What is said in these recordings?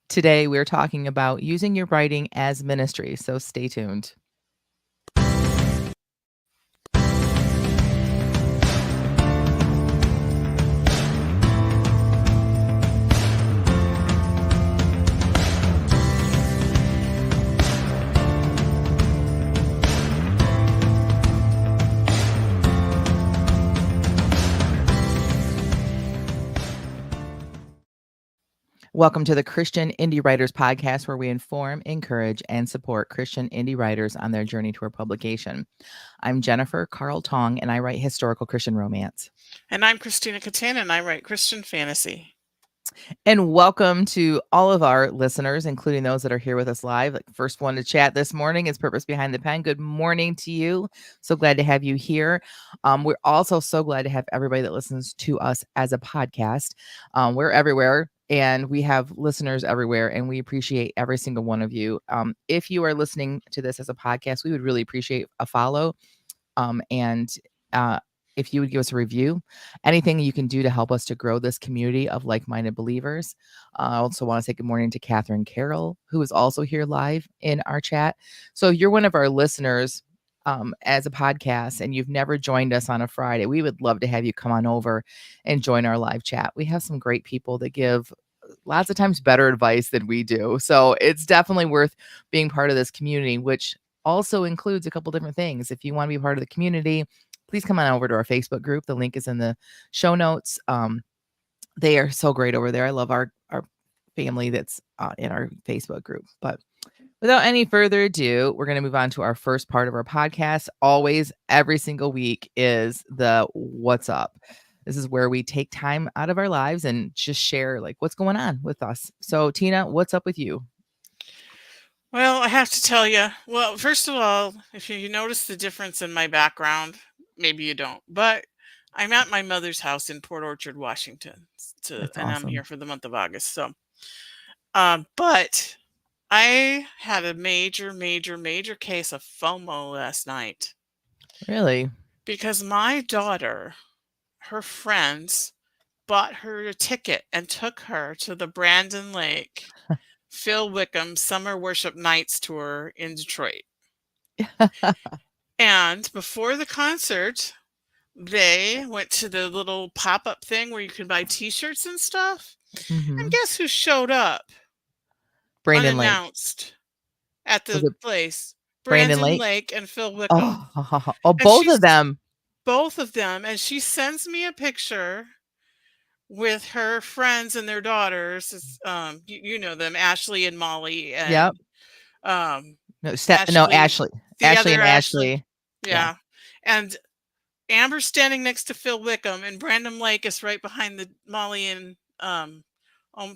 Today, we're talking about using your writing as ministry, so stay tuned. Welcome to the Christian Indie Writers Podcast, where we inform, encourage, and support Christian indie writers on their journey toward publication. I'm Jennifer Carl Tong, and I write historical Christian romance. And I'm Christina Katana, and I write Christian fantasy. And welcome to all of our listeners, including those that are here with us live. The first one to chat this morning is Purpose Behind the Pen. Good morning to you. So glad to have you here. We're also so glad to have everybody that listens to us as a podcast. We're everywhere. And we have listeners everywhere, and we appreciate every single one of you. If you are listening to this as a podcast, we would really appreciate a follow. And if you would give us a review, anything you can do to help us to grow this community of like-minded believers. I also want to say good morning to Catherine Carroll, who is also here live in our chat. So if you're one of our listeners as a podcast and you've never joined us on a Friday, we would love to have you come on over and join our live chat. We have some great people that give lots of times better advice than we do. So it's definitely worth being part of this community, which also includes a couple different things. If you want to be part of the community, please come on over to our Facebook group. The link is in the show notes. They are so great over there. I love our family that's in our Facebook group. But without any further ado, we're going to move on to our first part of our podcast. Always, every single week is the What's Up. This is where we take time out of our lives and just share like what's going on with us. So Tina, what's up with you? Well, I have to tell you, first of all, if you notice the difference in my background, maybe you don't, but I'm at my mother's house in Port Orchard, Washington, That's and I'm awesome. here for the month of August. So, but I had a major case of FOMO last night Really? because my daughter, her friends, bought her a ticket and took her to the Brandon Lake Phil Wickham Summer Worship Nights tour in Detroit. And before the concert, they went to the little pop-up thing where you can buy t-shirts and stuff. And guess who showed up? Brandon Lake. Unannounced at Was the it place. Brandon Brandon Lake? Lake and Phil Wickham. Oh, And both of them. Both of them. And she sends me a picture with her friends and their daughters. You know them, Ashley and Molly, and Yep. No, Ashley. the Ashley other and Ashley. Yeah. And Amber's standing next to Phil Wickham, and Brandon Lake is right behind the Molly and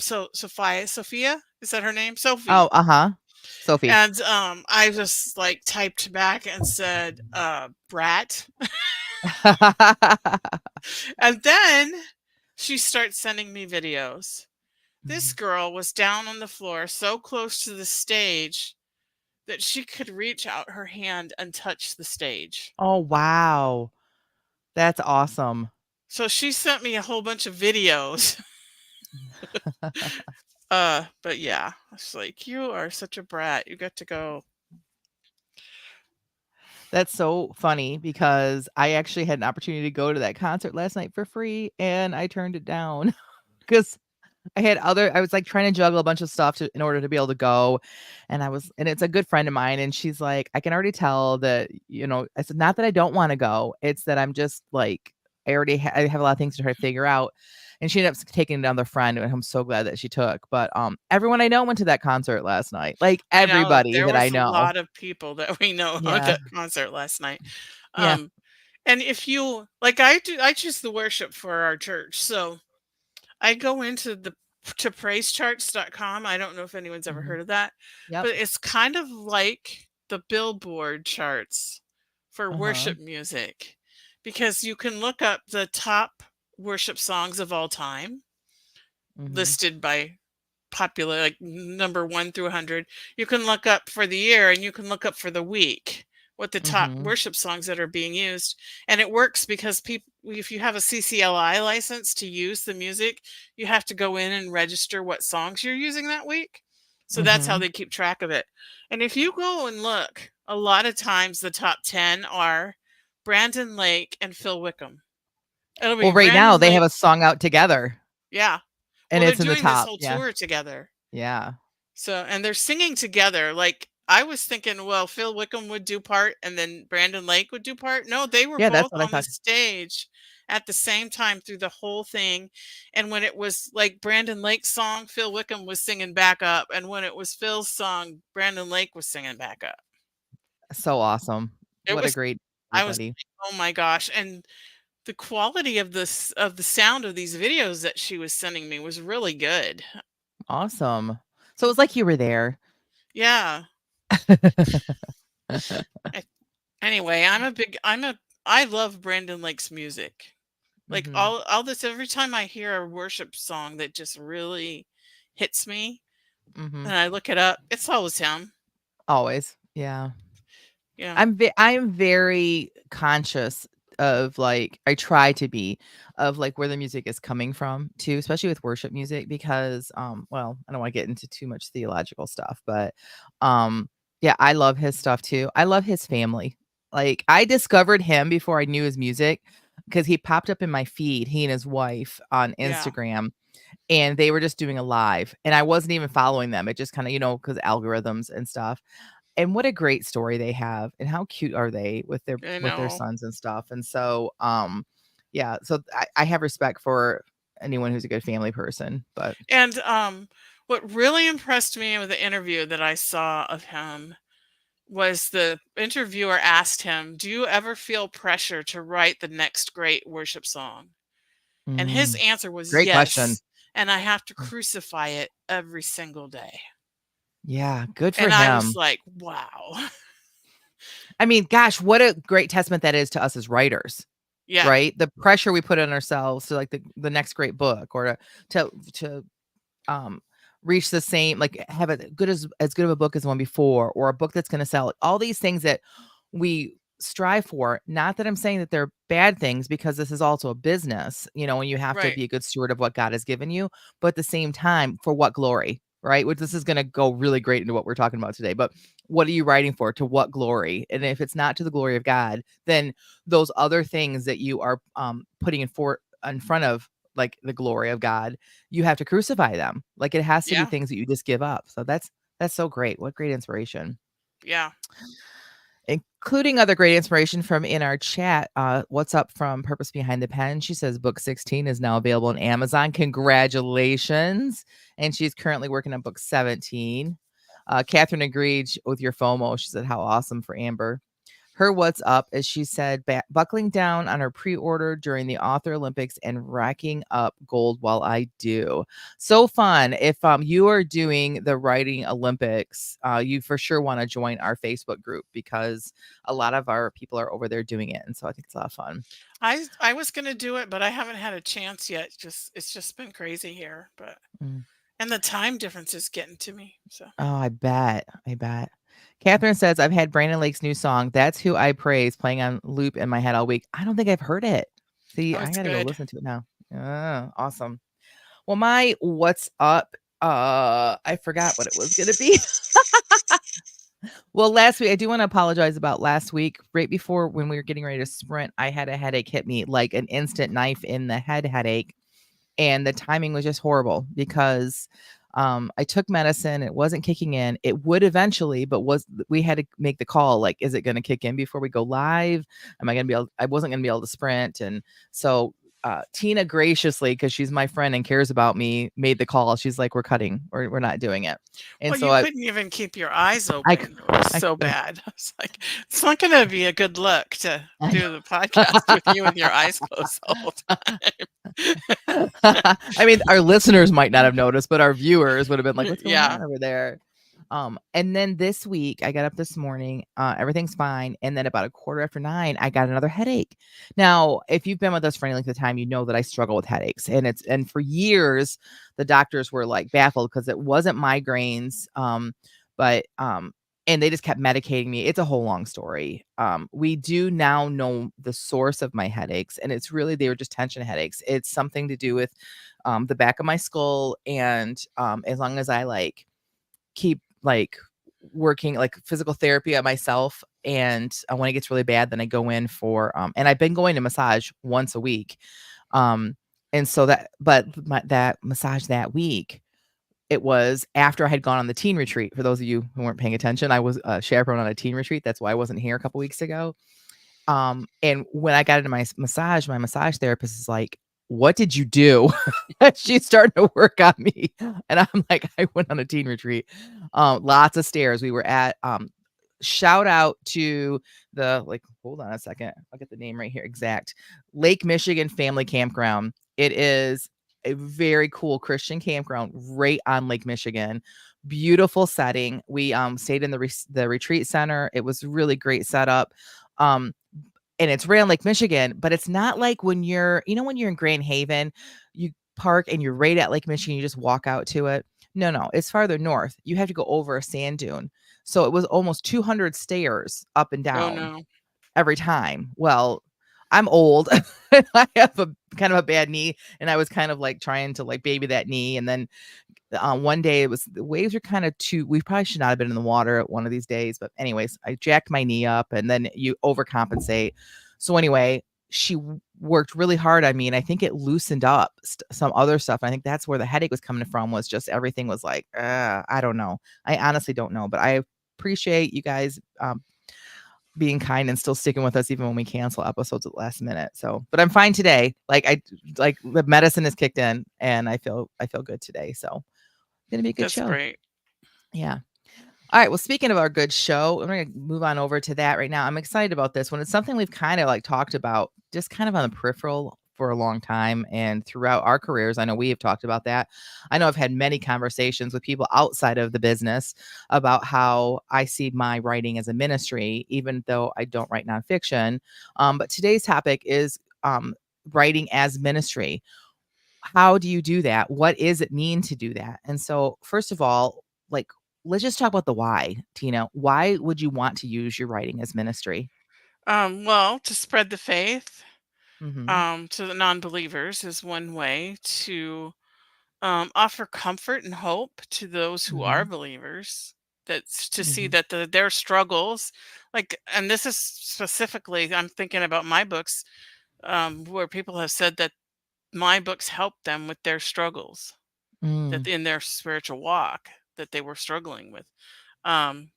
Sophia, is that her name? Sophie. Oh, Sophie. And I just like typed back and said, brat. And then she starts sending me videos. This girl was down on the floor so close to the stage that she could reach out her hand and touch the stage. Oh, wow. That's awesome. So she sent me a whole bunch of videos. But yeah, it's like, you are such a brat. You got to go. That's so funny because I actually had an opportunity to go to that concert last night for free and I turned it down because I was like trying to juggle a bunch of stuff in order to be able to go. And it's a good friend of mine. And she's like, I can already tell that, I said, not that I don't want to go. It's that I'm just like, I have a lot of things to try to figure out. And she ended up taking another friend, and I'm so glad that she took. But everyone I know went to that concert last night. Like everybody that I know. There was a lot of people that we know at that concert last night. And if you like, I choose the worship for our church. So I go into to praisecharts.com. I don't know if anyone's ever heard of that, but it's kind of like the Billboard charts for worship music, because you can look up the top worship songs of all time listed by popular, like number 1 through 100. You can look up for the year, and you can look up for the week what the top Mhm. worship songs that are being used. And it works because people, if you have a CCLI license to use the music, you have to go in and register what songs you're using that week. So that's how Mhm. they keep track of it. And if you go and look, a lot of times the top 10 are Brandon Lake and Phil Wickham. It'll be Well, right now Brandon they have Lake. a song out together, Yeah. and Well, they're it's in the doing this top. whole Yeah. tour together. Yeah. So, and they're singing together. Like, I was thinking, well, Phil Wickham would do part and then Brandon Lake would do part. No, they were Yeah, that's both what I on the thought. stage at the same time through the whole thing. And when it was like Brandon Lake's song, Phil Wickham was singing back up. And when it was Phil's song, Brandon Lake was singing back up. So awesome. It What a was, great I was everybody. like, oh my gosh. And the quality of this, of the sound of these videos that she was sending me was really good. Awesome. So it was like you were there. Yeah. A- Anyway, I love Brandon Lake's music. Like Mhm. all this, every time I hear a worship song that just really hits me Mhm. and I look it up, it's always him. Always. Yeah. Yeah. I'm very conscious of, like, I try to be, of, like, where the music is coming from too, especially with worship music because, well, I don't wanna get into too much theological stuff, but, yeah, I love his stuff too. I love his family. Like, I discovered him before I knew his music because he popped up in my feed, he and his wife on Yeah. Instagram, and they were just doing a live, and I wasn't even following them. It just kinda, because algorithms and stuff. And what a great story they have, and how cute are they I with their know. sons and stuff, and so, yeah, so I have respect for anyone who's a good family person, but And what really impressed me with the interview that I saw of him was the interviewer asked him, "Do you ever feel pressure to write the next great worship song?" And his mm, answer was great question. yes. And I have to crucify it every single day. Yeah, good for And I was him. like, wow. I mean, gosh, what a great testament that is to us as writers, Yeah. right? The pressure we put on ourselves to, like, the next great book or to um reach the same, like, have a good as good of a book as the one before, or a book that's going to sell, all these things that we strive for. Not that I'm saying that they're bad things, because this is also a business, and you have to Right. be a good steward of what God has given you, but at the same time, for what glory, right? Which, this is going to go really great into what we're talking about today, but what are you writing for? To what glory? And if it's not to the glory of God, then those other things that you are putting in front of, like, the glory of God, you have to crucify them. Like, it has to be Yeah. things that you just give up. So that's so great. What great inspiration. Yeah. Including other great inspiration from in our chat. What's up from Purpose Behind the Pen? She says book 16 is now available on Amazon. Congratulations. And she's currently working on book 17. Catherine agreed with your FOMO. She said, how awesome for Amber. Her what's up is, she said, buckling down on her pre-order during the Author Olympics and racking up gold while I do. So fun. If you are doing the writing Olympics, you for sure want to join our Facebook group, because a lot of our people are over there doing it. And so I think it's a lot of fun. I was gonna do it, but I haven't had a chance yet. Just it's just been crazy here. But Mm. and the time difference is getting to me. So Oh, I bet. I bet. Catherine says, I've had Brandon Lake's new song, That's Who I Praise, playing on loop in my head all week. I don't think I've heard it. See, oh, I it's got to go good. listen to it now. Oh, awesome. Well, my what's up, I forgot what it was gonna be. Well, last week, I do wanna apologize about last week. Right before, when we were getting ready to sprint, I had a headache hit me, like an instant knife in the head headache, and the timing was just horrible because, I took medicine, it wasn't kicking in. It would eventually, but we had to make the call, like, is it gonna kick in before we go live? Am I gonna be able I wasn't gonna be able to sprint, and so, Tina graciously, because she's my friend and cares about me, made the call. She's like, "We're cutting. We're not doing it." And Well, so you couldn't even keep your eyes I c open. It was I so couldn't. bad. I was like, it's not gonna be a good look to do the podcast with you with your eyes closed the whole time. I mean, our listeners might not have noticed, but our viewers would have been like, "What's going Yeah. on over there?" And then this week, I got up this morning, everything's fine, and then about 9:15, I got another headache. Now, if you've been with us for any length of time, you know that I struggle with headaches, and for years, the doctors were, like, baffled because it wasn't migraines, but, and they just kept medicating me. It's a whole long story. We do now know the source of my headaches, and it's really they were just tension headaches. It's something to do with the back of my skull, and as long as I like keep like working like physical therapy at myself, and when it gets really bad, then I go in for and I've been going to massage once a week. Um, and so that massage that week, it was after I had gone on the teen retreat. For those of you who weren't paying attention, I was a chaperone on a teen retreat. That's why I wasn't here a couple weeks ago. And when I got into my massage therapist is like, "What did you do?" She's starting to work on me. And I'm like, "I went on a teen retreat." Lots of stairs. We were at shout out to the like hold on a second. I'll get the name right here. Exact. Lake Michigan Family Campground. It is a very cool Christian campground right on Lake Michigan. Beautiful setting. We stayed in the retreat center. It was really great setup. Um and it's right on Lake Michigan, but it's not like when when you're in Grand Haven, you park and you're right at Lake Michigan, you just walk out to it. No, no, it's farther north. You have to go over a sand dune. So it was almost 200 stairs up and Oh, down no. every time. Well, I'm old. I have a kind of a bad knee, and I was kind of like trying to like baby that knee. And then one day it was the waves were kind of too. We probably should not have been in the water at one of these days, but anyways, I jacked my knee up, and then you overcompensate. So anyway, she worked really hard on me, and I think it loosened up some other stuff. And I think that's where the headache was coming from. Was just everything was like, I don't know. I honestly don't know, but I appreciate you guys being kind and still sticking with us even when we cancel episodes at the last minute. So, but I'm fine today. Like the medicine is kicked in, and I feel good today. So, gonna be a good That's show. great. Yeah. All right. Well, speaking of our good show, I'm going to move on over to that right now. I'm excited about this one. It's something we've kind of like talked about just kind of on the peripheral for a long time and throughout our careers. I know we have talked about that. I know I've had many conversations with people outside of the business about how I see my writing as a ministry, even though I don't write nonfiction. But today's topic is writing as ministry. How do you do that? What does it mean to do that? And so, first of all, like, let's just talk about the why, Tina. Why would you want to use your writing as ministry? Well, to spread the faith Mhm. to the non-believers is one way to offer comfort and hope to those who are Mhm. believers. That's to see Mhm. that their struggles, like, and this is specifically, I'm thinking about my books, where people have said that my books helped them with their struggles, that Mm. in their spiritual walk that they were struggling with, um,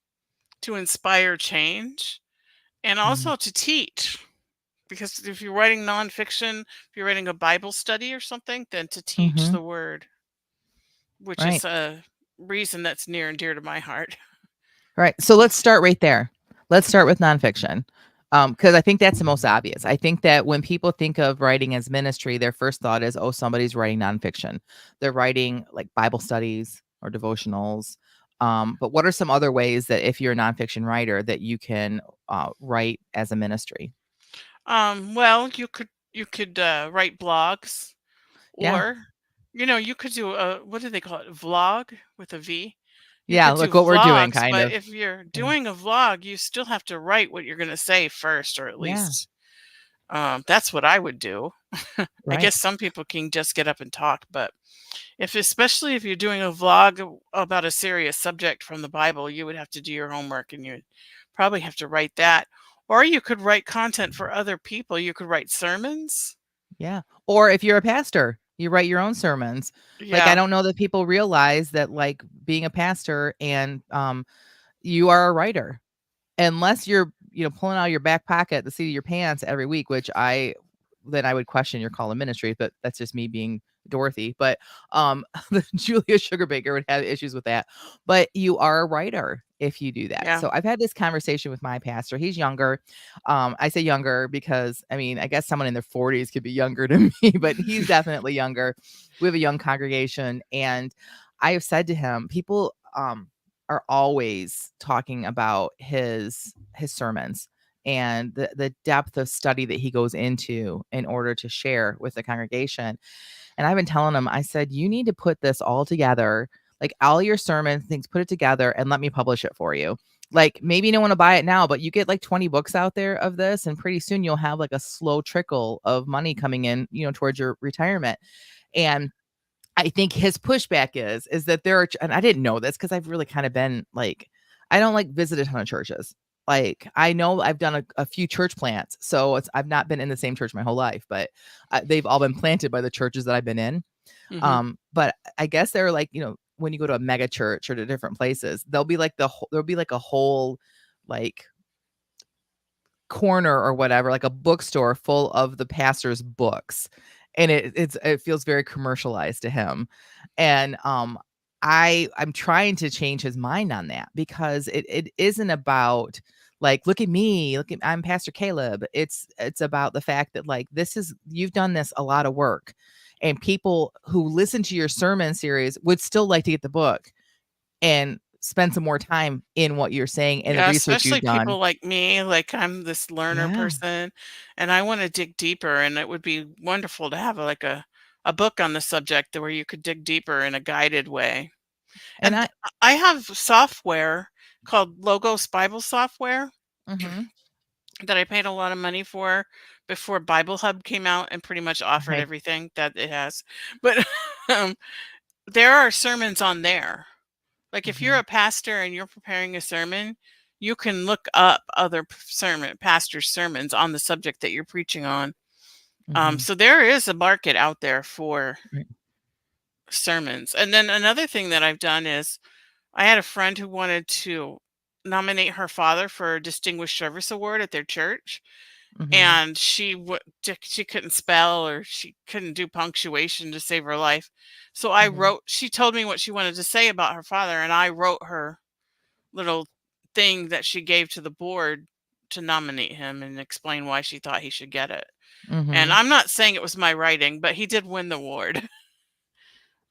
to inspire change and Mm. also to teach. Because if you're writing nonfiction, if you're writing a Bible study or something, then to teach Mhm. the word, which Right. is a reason that's near and dear to my heart. Right. So let's Yes. start right there. Let's start with nonfiction. Because I think that's the most obvious. I think that when people think of writing as ministry, their first thought is, oh, somebody's writing nonfiction. They're writing like Bible studies or devotionals. But what are some other ways that if you're a nonfiction writer that you can write as a ministry? Well, you could write blogs, Yeah. or you could do a, what do they call it, vlog with a V. You Yeah. could do Like what we're doing, vlogs, kind but of. if you're Yeah. doing a vlog, you still have to write what you're going to say first, or at Yeah. least that's what I would do. I Right. guess some people can just get up and talk, but especially if you're doing a vlog about a serious subject from the Bible, you would have to do your homework, and you would probably have to write that. Or you could write content for other people. You could write sermons. Yeah. Or if you're a pastor, you write your own sermons. Like, I Yeah. don't know that people realize that, like, being a pastor and you are a writer. Unless you're, pulling out of your back pocket the seat of your pants every week, which I would question your call of ministry, but that's just me being Dorothy. But the Julia Sugarbaker would have issues with that. But you are a writer if you do that. Yeah. So I've had this conversation with my pastor. He's younger. I say younger because I mean, I guess someone in their 40s could be younger to me, but he's definitely younger. We have a young congregation, and I have said to him, people are always talking about his sermons and the depth of study that he goes into in order to share with the congregation. And I've been telling him, I said, you need to put this all together, like all your sermon things, put it together and let me publish it for you. Like, maybe you don't want to buy it now, but you get like 20 books out there of this, and pretty soon you'll have like a slow trickle of money coming in, towards your retirement. And I think his pushback is that there are, and I didn't know this because I've really kind of been like, I don't like visit a ton of churches. Like, I know I've done a few church plants, so I've not been in the same church my whole life, but they've all been planted by the churches that I've been in. Mhm. But I guess they're like, when you go to a mega church or to different places, there'll be like a whole like corner or whatever, like a bookstore full of the pastor's books. And it feels very commercialized to him. And I'm trying to change his mind on that, because it isn't about like, look at me, I'm Pastor Caleb. It's about the fact that like, you've done this a lot of work, and people who listen to your sermon series would still like to get the book and spend some more time in what you're saying and the Yeah, research especially you've done. people like me, like I'm this learner Yeah. person and I want to dig deeper, and it would be wonderful to have a book on the subject where you could dig deeper in a guided way. And And I have software called Logos Bible software mhm. that I paid a lot of money for before Bible Hub came out and pretty much offered Okay. everything that it has. But um, there are sermons on there. Like if you're Mhm. a pastor and you're preparing a sermon, you can look up other pastors' sermons on the subject that you're preaching on. Mhm. So there is a market out there for Right. sermons. And then another thing that I've done is I had a friend who wanted to nominate her father for a distinguished service award at their church, Mhm. and she couldn't spell, or she couldn't do punctuation to save her life. So Mhm. she told me what she wanted to say about her father, and I wrote her little thing that she gave to the board to nominate him and explain why she thought he should get it. And Mhm. I'm not saying it was my writing, but he did win the award.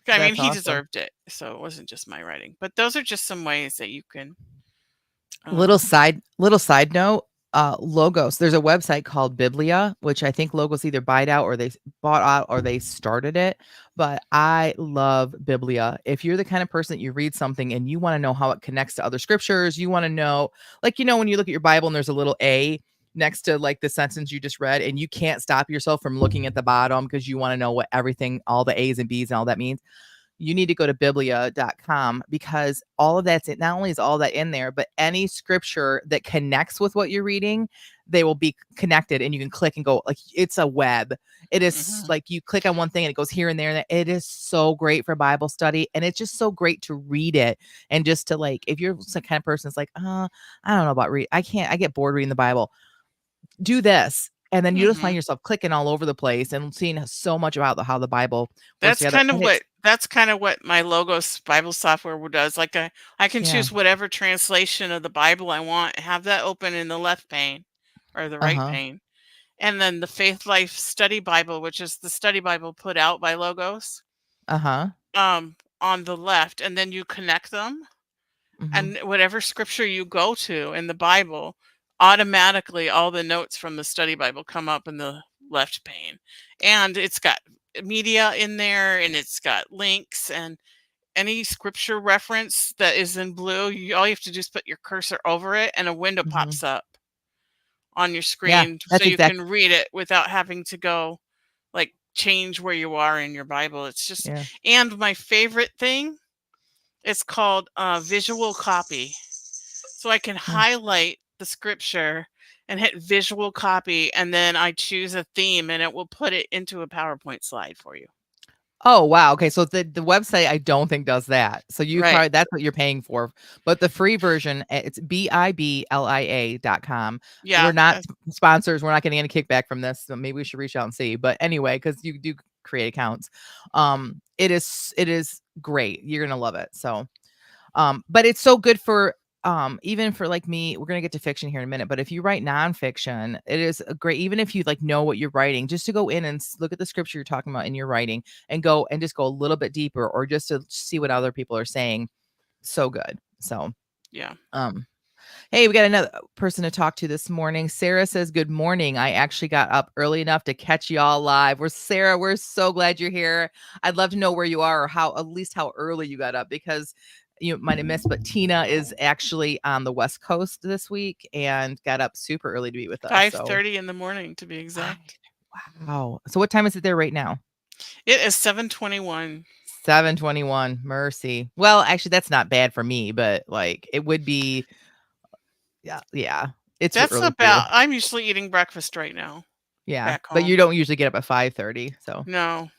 I mean, That's he awesome. deserved it. So it wasn't just my writing. But those are just some ways that you can Little um side note, Logos. There's a website called Biblia, which I think Logos either bought out or they started it. But I love Biblia. If you're the kind of person that you read something and you want to know how it connects to other scriptures, you want to know, like, when you look at your Bible and there's a little A next to like the sentence you just read, and you can't stop yourself from looking at the bottom because you want to know what everything, all the A's and B's and all that means. You need to go to biblia.com, because all of that's it. Not only is all that in there, but any scripture that connects with what you're reading, they will be connected, and you can click and go, like, it's a web. It is mhm, like you click on one thing and it goes here and there. And it is so great for Bible study. And it's just so great to read it. And just to like, if you're the kind of person that's like, I don't know about read. I get bored reading the Bible. Do this. And then you just find mhm. yourself clicking all over the place and seeing so much about how the Bible works together. And it's, That's kind of what my Logos Bible software does. Like I can yeah. choose whatever translation of the Bible I want, have that open in the left pane or the right Uh-huh. pane. And then the Faith Life Study Bible, which is the study Bible put out by Logos, Uh-huh. on the left, and then you connect them, Mhm. and whatever scripture you go to in the Bible, automatically all the notes from the study Bible come up in the left pane. And it's got media in there, and it's got links, and any scripture reference that is in blue, all you have to do is put your cursor over it and a window Mhm. pops up on your Yeah, screen so that's you exact can read it without having to go like change where you are in your Bible. It's just, yeah. and my favorite thing is called visual copy. So I can Mm. highlight the scripture and hit visual copy, and then I choose a theme and it will put it into a PowerPoint slide for you. Oh, wow, okay, so the website I don't think does that. So you Right. probably that's what you're paying for. But the free version, it's biblia.com. We're Yeah. not sponsors, we're not getting any kickback from this, so maybe we should reach out and see. But anyway, because you do create accounts. It is great. You're gonna love it. So but it's so good for even for like me, we're gonna get to fiction here in a minute. But if you write nonfiction, it is a great, even if you like know what you're writing, just to go in and look at the scripture you're talking about in your writing and go and just go a little bit deeper, or just to see what other people are saying. So good. So Yeah. um hey, we got another person to talk to this morning. Sarah says, good morning. I actually got up early enough to catch y'all live. We're so glad you're here. I'd love to know where you are, or how, at least how early you got up, because you might have missed, but Tina is actually on the West Coast this week and got up super early to be with us. So 5:30 in the morning to be exact. wow. So what time is it there right now? It is 7:21. 7:21. Mercy. Well, actually, that's not bad for me, but like it would be. Yeah, yeah. It's That's early for you. about I'm usually eating breakfast right now Yeah, back but you home. don't usually get up at 5:30. So No.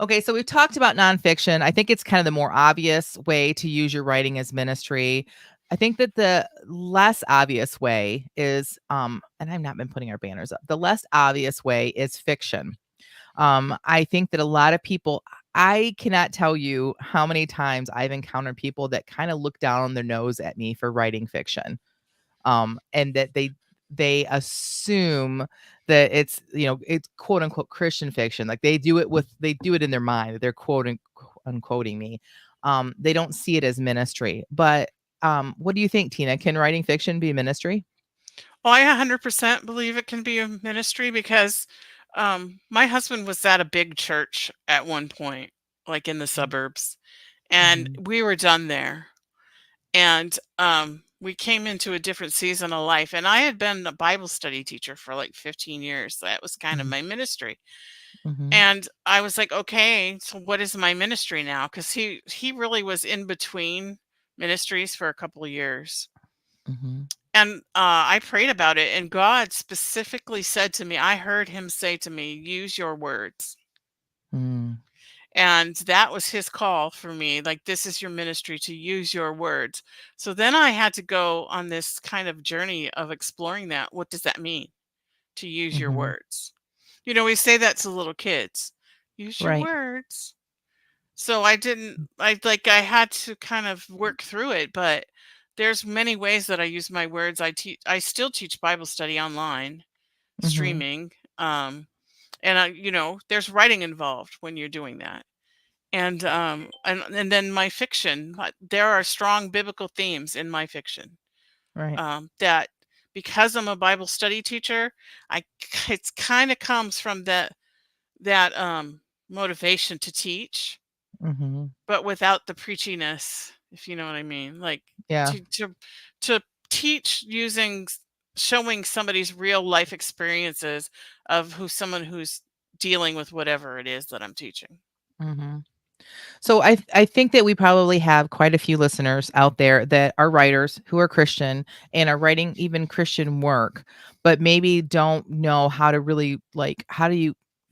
okay, so we've talked about nonfiction. I think it's kind of the more obvious way to use your writing as ministry. I think that the less obvious way is, and I've not been putting our banners up. The less obvious way is fiction. I think that a lot of people, I cannot tell you how many times I've encountered people that kind of look down their nose at me for writing fiction. And that they assume that it's, it's quote unquote Christian fiction. Like they do it in their mind. They're quoting unquoting me. They don't see it as ministry. But what do you think, Tina? Can writing fiction be ministry? Well, I 100% believe it can be a ministry because my husband was at a big church at one point, like in the suburbs, and Mm-hmm. we were done there. And we came into a different season of life. And I had been a Bible study teacher for like 15 years. That was kind of Mm-hmm. my ministry. Mm-hmm. And I was like, okay, so what is my ministry now? Because he really was in between ministries for a couple of years. Mm-hmm. And I prayed about it, and God specifically said to me, I heard him say to me, use your words. Mm-hmm. And that was his call for me. Like, this is your ministry to use your words. So then I had to go on this kind of journey of exploring that. What does that mean to use your Mm-hmm. words? We say that to little kids, use your Right. words. So I had to kind of work through it, but there's many ways that I use my words. I still teach Bible study online, Mm-hmm. streaming. And there's writing involved when you're doing that. And then my fiction, there are strong biblical themes in my fiction, Right. that because I'm a Bible study teacher, I it's kind of comes from that motivation to teach, Mm-hmm. but without the preachiness, if you know what I mean. Like, Yeah. to teach using showing somebody's real life experiences of someone who's dealing with whatever it is that I'm teaching. Mm-hmm. So I think that we probably have quite a few listeners out there that are writers who are Christian and are writing even Christian work, but maybe don't know how to really like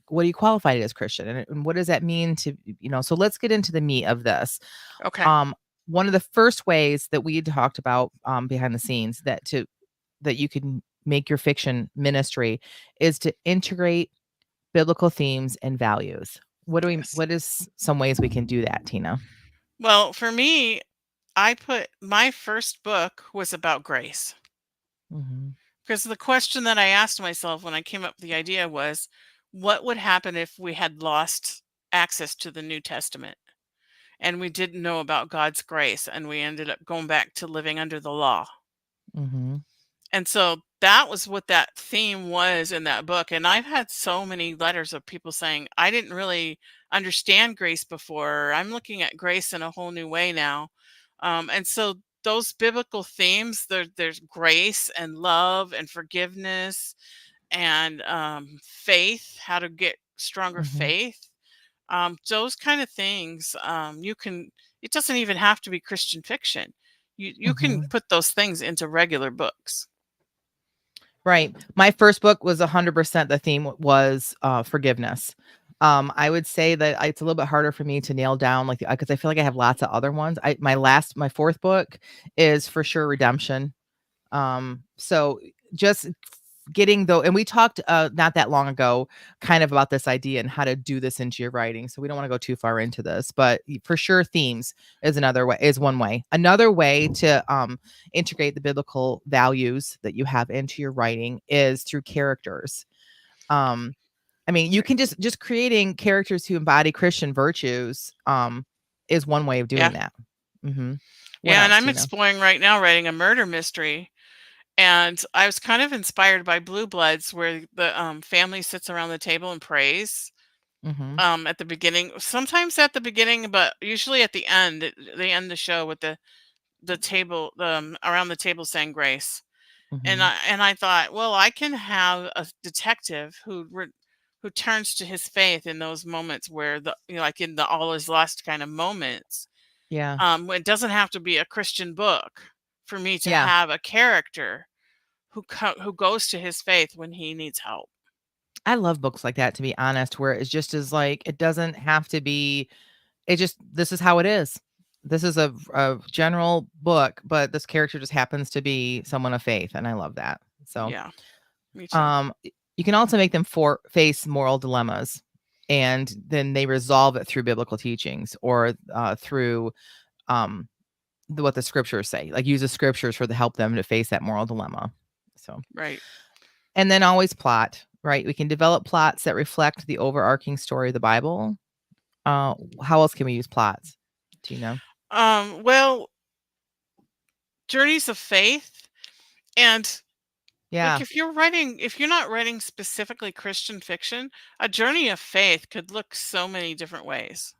what do you qualify it as Christian and what does that mean to so let's get into the meat of this. Okay. Um one of the first ways that we talked about behind the scenes that you can make your fiction ministry is to integrate biblical themes and values. Yes. What is some ways we can do that, Tina? Well, for me, I put my first book was about grace. Mhm. Because the question that I asked myself when I came up with the idea was, what would happen if we had lost access to the New Testament and we didn't know about God's grace and we ended up going back to living under the law? Mhm. And so that was what that theme was in that book. And I've had so many letters of people saying, I didn't really understand grace before. I'm looking at grace in a whole new way now. And so those biblical themes, there's grace and love and forgiveness and faith, how to get stronger Mhm. faith. Those kind of things, it doesn't even have to be Christian fiction. You can Mhm. put those things into regular books. Right. My first book was 100% the theme was forgiveness. I would say that it's a little bit harder for me to nail down like because I feel like I have lots of other ones. My fourth book is for sure redemption. So just getting though, and we talked not that long ago kind of about this idea and how to do this into your writing. So we don't want to go too far into this, but for sure themes is one way. Another way to integrate the biblical values that you have into your writing is through characters. Um I mean, you can just creating characters who embody Christian virtues is one way of Yeah. doing that. Mhm. What Yeah, and else, I'm Tina? exploring right now writing a murder mystery. And I was kind of inspired by Blue Bloods, where the family sits around the table and prays. Mhm. at the beginning, sometimes at the beginning, but usually at the end. They end the show with the table, around the table saying grace. And Mhm. I thought, well, I can have a detective who turns to his faith in those moments where like in the all is lost kind of moments. Yeah. It doesn't have to be a Christian book for me to Yeah. have a character who goes to his faith when he needs help. I love books like that, to be honest, where it's just as like it doesn't have to be it just this is how it is. This is a general book, but this character just happens to be someone of faith, and I love that. So, Yeah, me too. you can also make them face moral dilemmas, and then they resolve it through biblical teachings or through um, what the scriptures say. Like use the scriptures for to help them to face that moral dilemma. So, Right. and then always plot. Right, we can develop plots that reflect the overarching story of the Bible. How else can we use plots? Do you know? Well, journeys of faith, and like Yeah. if you're not writing specifically Christian fiction, a journey of faith could look so many different ways.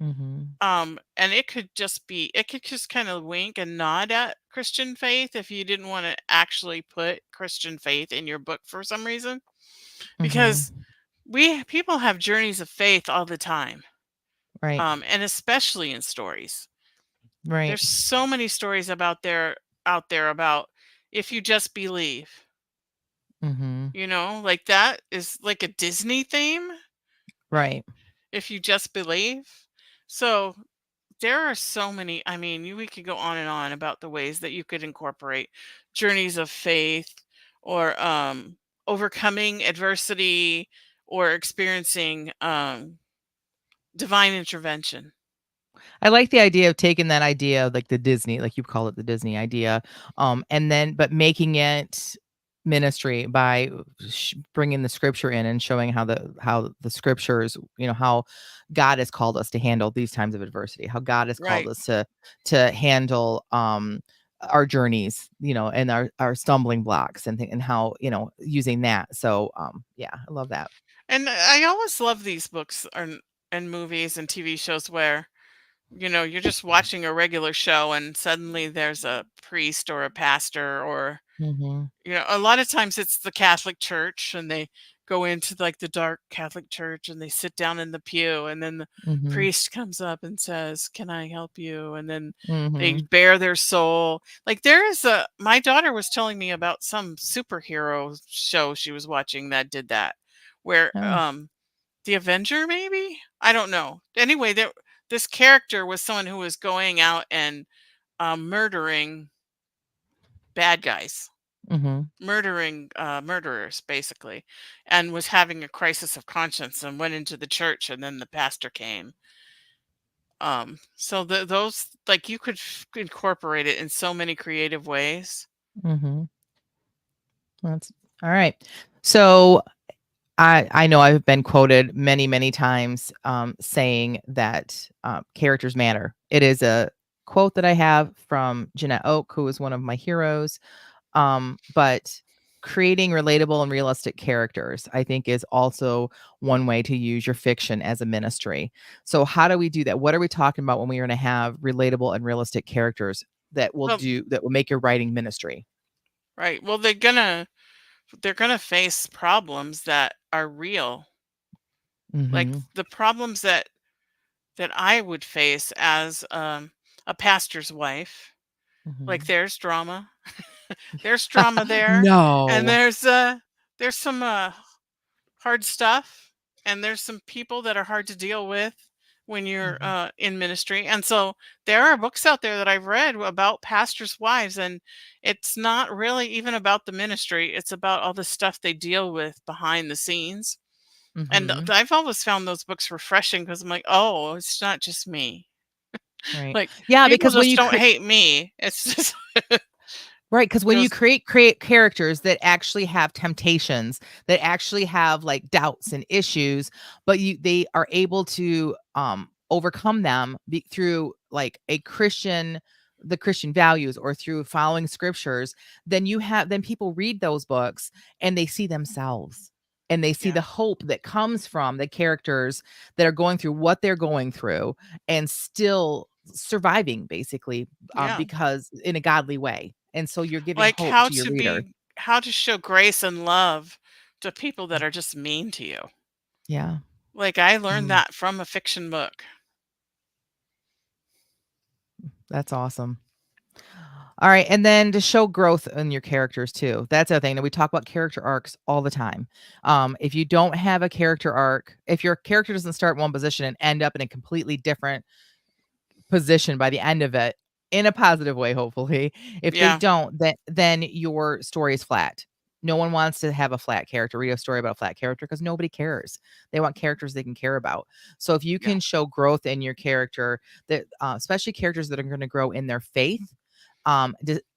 Mhm. And it could just kind of wink and nod at Christian faith if you didn't want to actually put Christian faith in your book for some reason. Mhm. Because we people have journeys of faith all the time. Right. And especially in stories. Right. There's so many stories out there about if you just believe. Mhm. Like that is like a Disney theme, Right. if you just believe. So there are so many. I mean, we could go on and on about the ways that you could incorporate journeys of faith, or overcoming adversity, or experiencing divine intervention. I like the idea of taking that idea of like the Disney, like you call it the Disney idea, and then but making it ministry by bringing the scripture in and showing how the scriptures, how God has called us to handle these times of adversity, how God has called Right. us to handle our journeys, and our stumbling blocks and how using that. So yeah, I love that. And I always love these books and movies and TV shows where you're just watching a regular show and suddenly there's a priest or a pastor, or Hmm. a lot of times it's the Catholic Church, and they go into like the dark Catholic Church and they sit down in the pew, and then the Hmm. priest comes up and says, "Can I help you?" And then they Hmm. bare their soul. Like my daughter was telling me about some superhero show she was watching that did that, where Oh. the Avenger, maybe? I don't know. Anyway, this character was someone who was going out and murdering bad guys, Hmm. murdering murderers, basically, and was having a crisis of conscience and went into the church, and then the pastor came. So those, like, you could incorporate it in so many creative ways. Hmm. That's all right. So I know I've been quoted many, many times saying that characters matter. It is a quote that I have from Jeanette Oak, who is one of my heroes. But creating relatable and realistic characters, I think, is also one way to use your fiction as a ministry. So, how do we do that? What are we talking about when we are going to have relatable and realistic characters Well, that will make your writing ministry? right. Well, they're gonna face problems that are real, like Mhm. the problems that I would face as a pastor's wife. Like, Mhm. there's drama. There's drama there, and No. there's some hard stuff, and there's some people that are hard to deal with when you're Mhm. in ministry. And so there are books out there that I've read about pastors' wives, and it's not really even about the ministry. It's about all the stuff they deal with behind the scenes. And Mhm. I've always found those books refreshing because I'm like, oh, it's not just me. Right. Like, Yeah, people because when just you don't hate me. It's just right, because when you goes create characters that actually have temptations, that actually have, like, doubts and issues, but they are able to, overcome them through, like, the Christian values or through following scriptures, then people read those books and they see themselves. and they see the Yeah. hope that comes from the characters that are going through what they're going through and still surviving basically, Yeah. because in a godly way. And so you're giving Like hope to your reader. how to show grace and love to people that are just mean to you. Yeah. Like I learned Mm, that from a fiction book. that's awesome. All right, and then to show growth in your characters too. That's the other thing. That we talk about character arcs all the time. If you don't have a character arc, if your character doesn't start in one position and end up in a completely different position by the end of it, in a positive way, hopefully. If they Yeah. don't, then your story is flat. No one wants to have a flat character, read a story about a flat character because nobody cares. They want characters they can care about. So if you Yeah. can show growth in your character, that especially characters that are going to grow in their faith,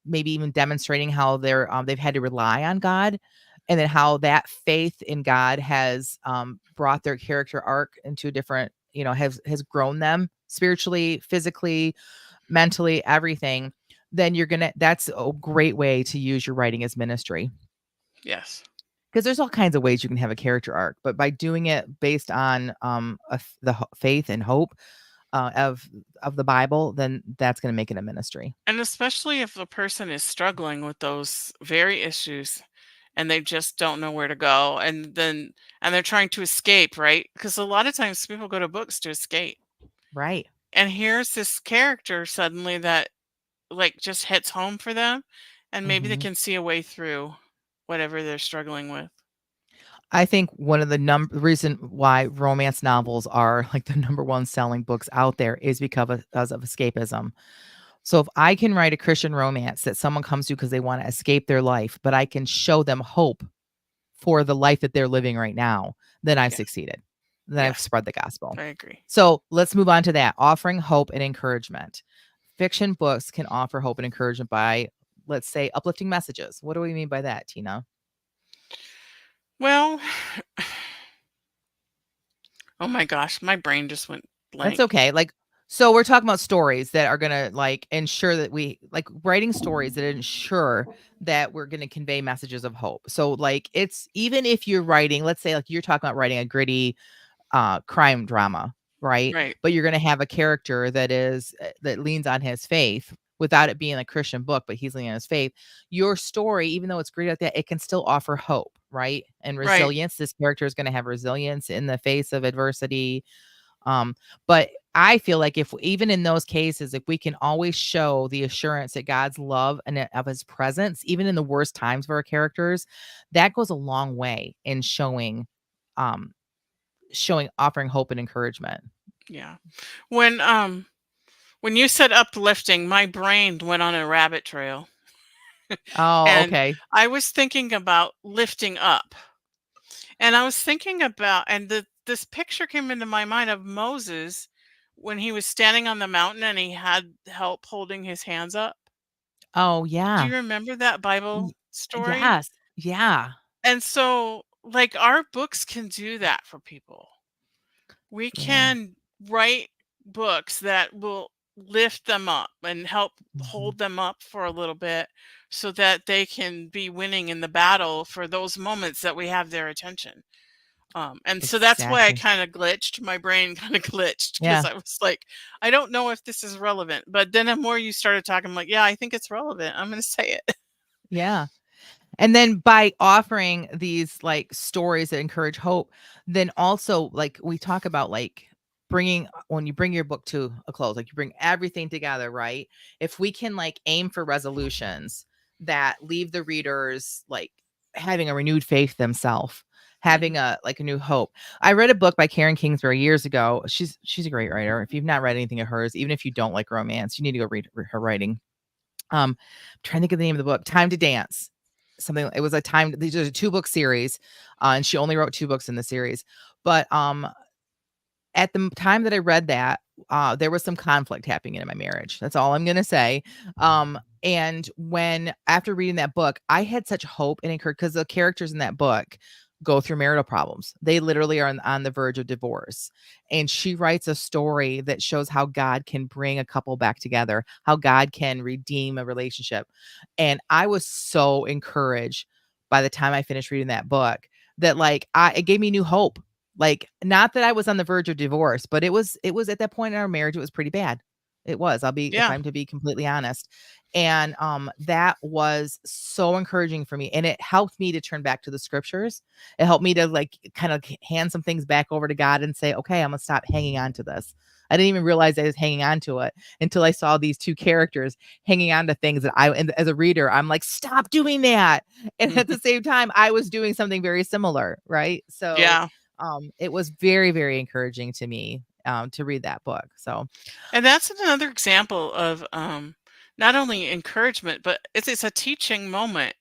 maybe even demonstrating how they've had to rely on God, and then how that faith in God has brought their character arc into a different, has grown them spiritually, physically, mentally, everything. Then that's a great way to use your writing as ministry, Yes. because there's all kinds of ways you can have a character arc, but by doing it based on faith and hope of the Bible, then that's going to make it a ministry. And especially if a person is struggling with those very issues and they just don't know where to go and they're trying to escape, right? Because a lot of times people go to books to escape. Right. And here's this character suddenly that like just hits home for them and maybe they Hmm. can see a way through whatever they're struggling with. I think one of the reason why romance novels are like the number one selling books out there is because of escapism. So if I can write a Christian romance that someone comes to because they want to escape their life, but I can show them hope for the life that they're living right now, then I've Yeah. succeeded. Then I've Yeah. spread the gospel. I agree. So let's move on to that. Offering hope and encouragement. Fiction books can offer hope and encouragement by, let's say, uplifting messages. What do we mean by that, Tina? Well, oh my gosh, my brain just went That's blank. okay. Like, so we're talking about stories that are gonna like ensure that we like writing stories that ensure that we're gonna convey messages of hope. So like it's even if you're writing, let's say like you're talking about writing a gritty crime drama, right? Right. But you're gonna have a character that leans on his faith without it being a Christian book, but he's leaning on his faith. Your story, even though it's gritty like that, it can still offer hope, right? And Right. resilience. This character is gonna have resilience in the face of adversity, but I feel like if even in those cases, if we can always show the assurance that God's love and of his presence, even in the worst times for our characters, that goes a long way in um, offering hope and encouragement. Yeah. When you said uplifting, my brain went on a rabbit trail. Oh, And okay. I was thinking about lifting up. And I was thinking about and this picture came into my mind of Moses when he was standing on the mountain and he had help holding his hands up. Oh, Do yeah. you remember that Bible Y- story? yes. Yeah. And so like our books can do that for people. We Yeah. can write books that will lift them up and help Mhm. hold them up for a little bit so that they can be winning in the battle for those moments that we have their attention. And so that's why I Exactly. kind of glitched. My brain kind of glitched because Yeah. I was like, I don't know if this is relevant. But then the more you started talking, I'm like, yeah, I think it's relevant. I'm going to say it. Yeah. And then by offering these like stories that encourage hope, then also like we talk about like bringing when you bring your book to a close, like you bring everything together, right? If we can like aim for resolutions that leave the readers like having a renewed faith themselves, Mhm. having a new hope. I read a book by Karen Kingsbury years ago. She's a great writer. If you've not read anything of hers, even if you don't like romance, you need to go read her writing. Trying to think of the name of the book, Time to Dance. Something it was a time these are a two-book series, and she only wrote two books in the series. But at the time that I read that, there was some conflict happening in my marriage. That's all I'm gonna say. And when after reading that book, I had such hope and encouragement because the characters in that book go through marital problems. They literally are on the verge of divorce. And she writes a story that shows how God can bring a couple back together, how God can redeem a relationship. And I was so encouraged by the time I finished reading that book that like it gave me new hope. Like, not that I was on the verge of divorce, but it was at that point in our marriage, it was pretty bad. It was. If Yeah. I'm to be completely honest. And that was so encouraging for me. And it helped me to turn back to the scriptures. It helped me to like kind of hand some things back over to God and say, okay, I'm gonna stop hanging on to this. I didn't even realize I was hanging on to it until I saw these two characters hanging on to things that and as a reader, I'm like, stop doing that. And at the same time, I was doing something very similar, right? So Yeah. it was very, very encouraging to me to read that book. So And that's another example of not only encouragement, but it's a teaching moment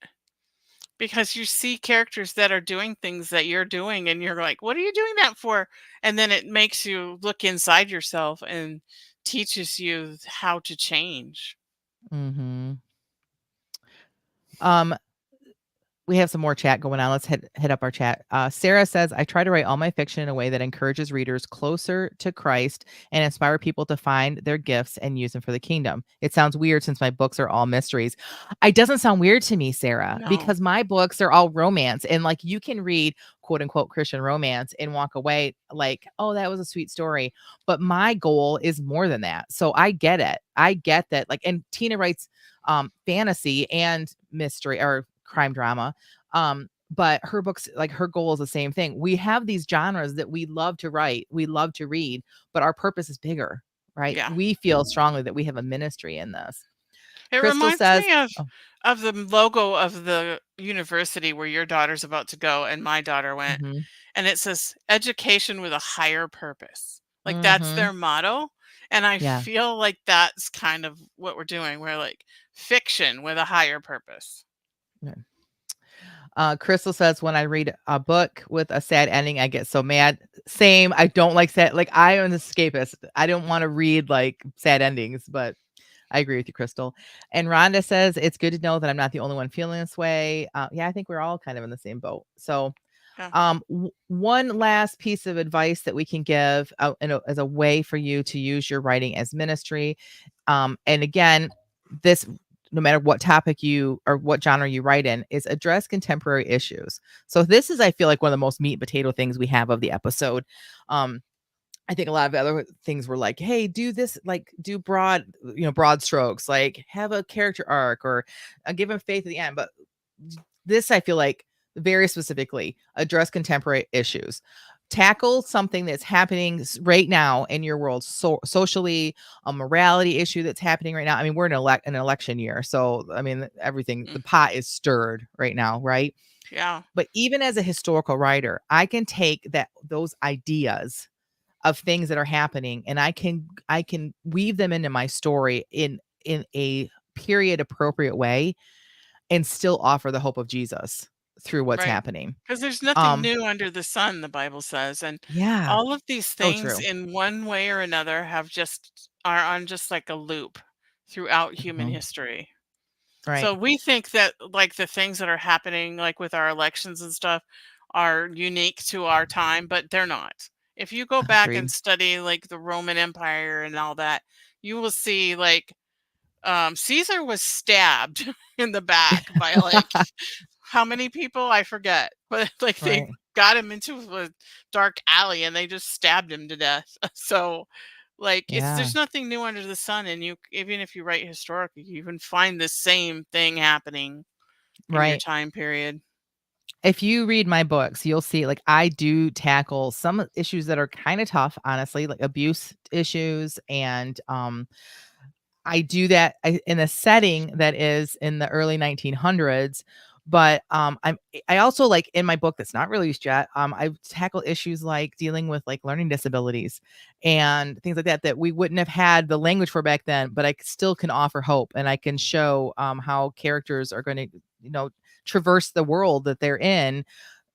because you see characters that are doing things that you're doing and you're like, what are you doing that for? And then it makes you look inside yourself and teaches you how to change. mhm. um we have some more chat going on. Let's hit up our chat. Sarah says, I try to write all my fiction in a way that encourages readers closer to Christ and inspire people to find their gifts and use them for the kingdom. It sounds weird since my books are all mysteries. It doesn't sound weird to me, Sarah, No. because my books are all romance. And like you can read quote unquote Christian romance and walk away like, oh, that was a sweet story. But my goal is more than that. So I get it. I get that. Like, and Tina writes fantasy and mystery or crime drama. But her books, like her goal is the same thing. We have these genres that we love to write, we love to read, but our purpose is bigger, right? Yeah. We feel strongly that we have a ministry in this. It Crystal reminds says, me oh, of the logo of the university where your daughter's about to go and my daughter went. mm-hmm, And it says education with a higher purpose. Like that's mm-hmm, their motto. And I yeah. feel like that's kind of what we're doing. We're like fiction with a higher purpose. Yeah. Crystal says, when I read a book with a sad ending, I get so mad. Same. I don't like sad. Like I am an escapist. I don't want to read like sad endings, but I agree with you, Crystal. And Rhonda says, it's good to know that I'm not the only one feeling this way. Yeah, I think we're all kind of in the same boat. So Yeah. one last piece of advice that we can give as a way for you to use your writing as ministry. And again, this, no matter what topic you or what genre you write in, is address contemporary issues. So this is, I feel like, one of the most meat and potato things we have of the episode. I think a lot of other things were like, hey, do this, like do broad strokes, like have a character arc or give him faith at the end. But this, I feel like, very specifically address contemporary issues. Tackle something that's happening right now in your world, socially, a morality issue that's happening right now. I mean, we're in an election year. So, I mean, everything, Mm. the pot is stirred right now, right? Yeah. But even as a historical writer, I can take those ideas of things that are happening and I can weave them into my story in a period appropriate way and still offer the hope of Jesus through what's Right. happening. Because there's nothing Um new under the sun, the Bible says. And yeah, all of these so things true. in one way or another are on just like a loop throughout human Mhm. history. Right. So we think that like the things that are happening like with our elections and stuff are unique to our time, but they're not. If you go back and Agreed. study like the Roman Empire and all that, you will see like Caesar was stabbed in the back by like how many people I forget, but like they Right. got him into a dark alley and they just stabbed him to death. So like Yeah. there's nothing new under the sun, and you even if you write historically, you can find the same thing happening in your Right. time period. If you read my books, you'll see like I do tackle some issues that are kind of tough, honestly, like abuse issues and I do that in a setting that is in the early 1900s. But I also like in my book that's not released yet. I tackle issues like dealing with like learning disabilities and things like that that we wouldn't have had the language for back then. But I still can offer hope and I can show how characters are going to traverse the world that they're in,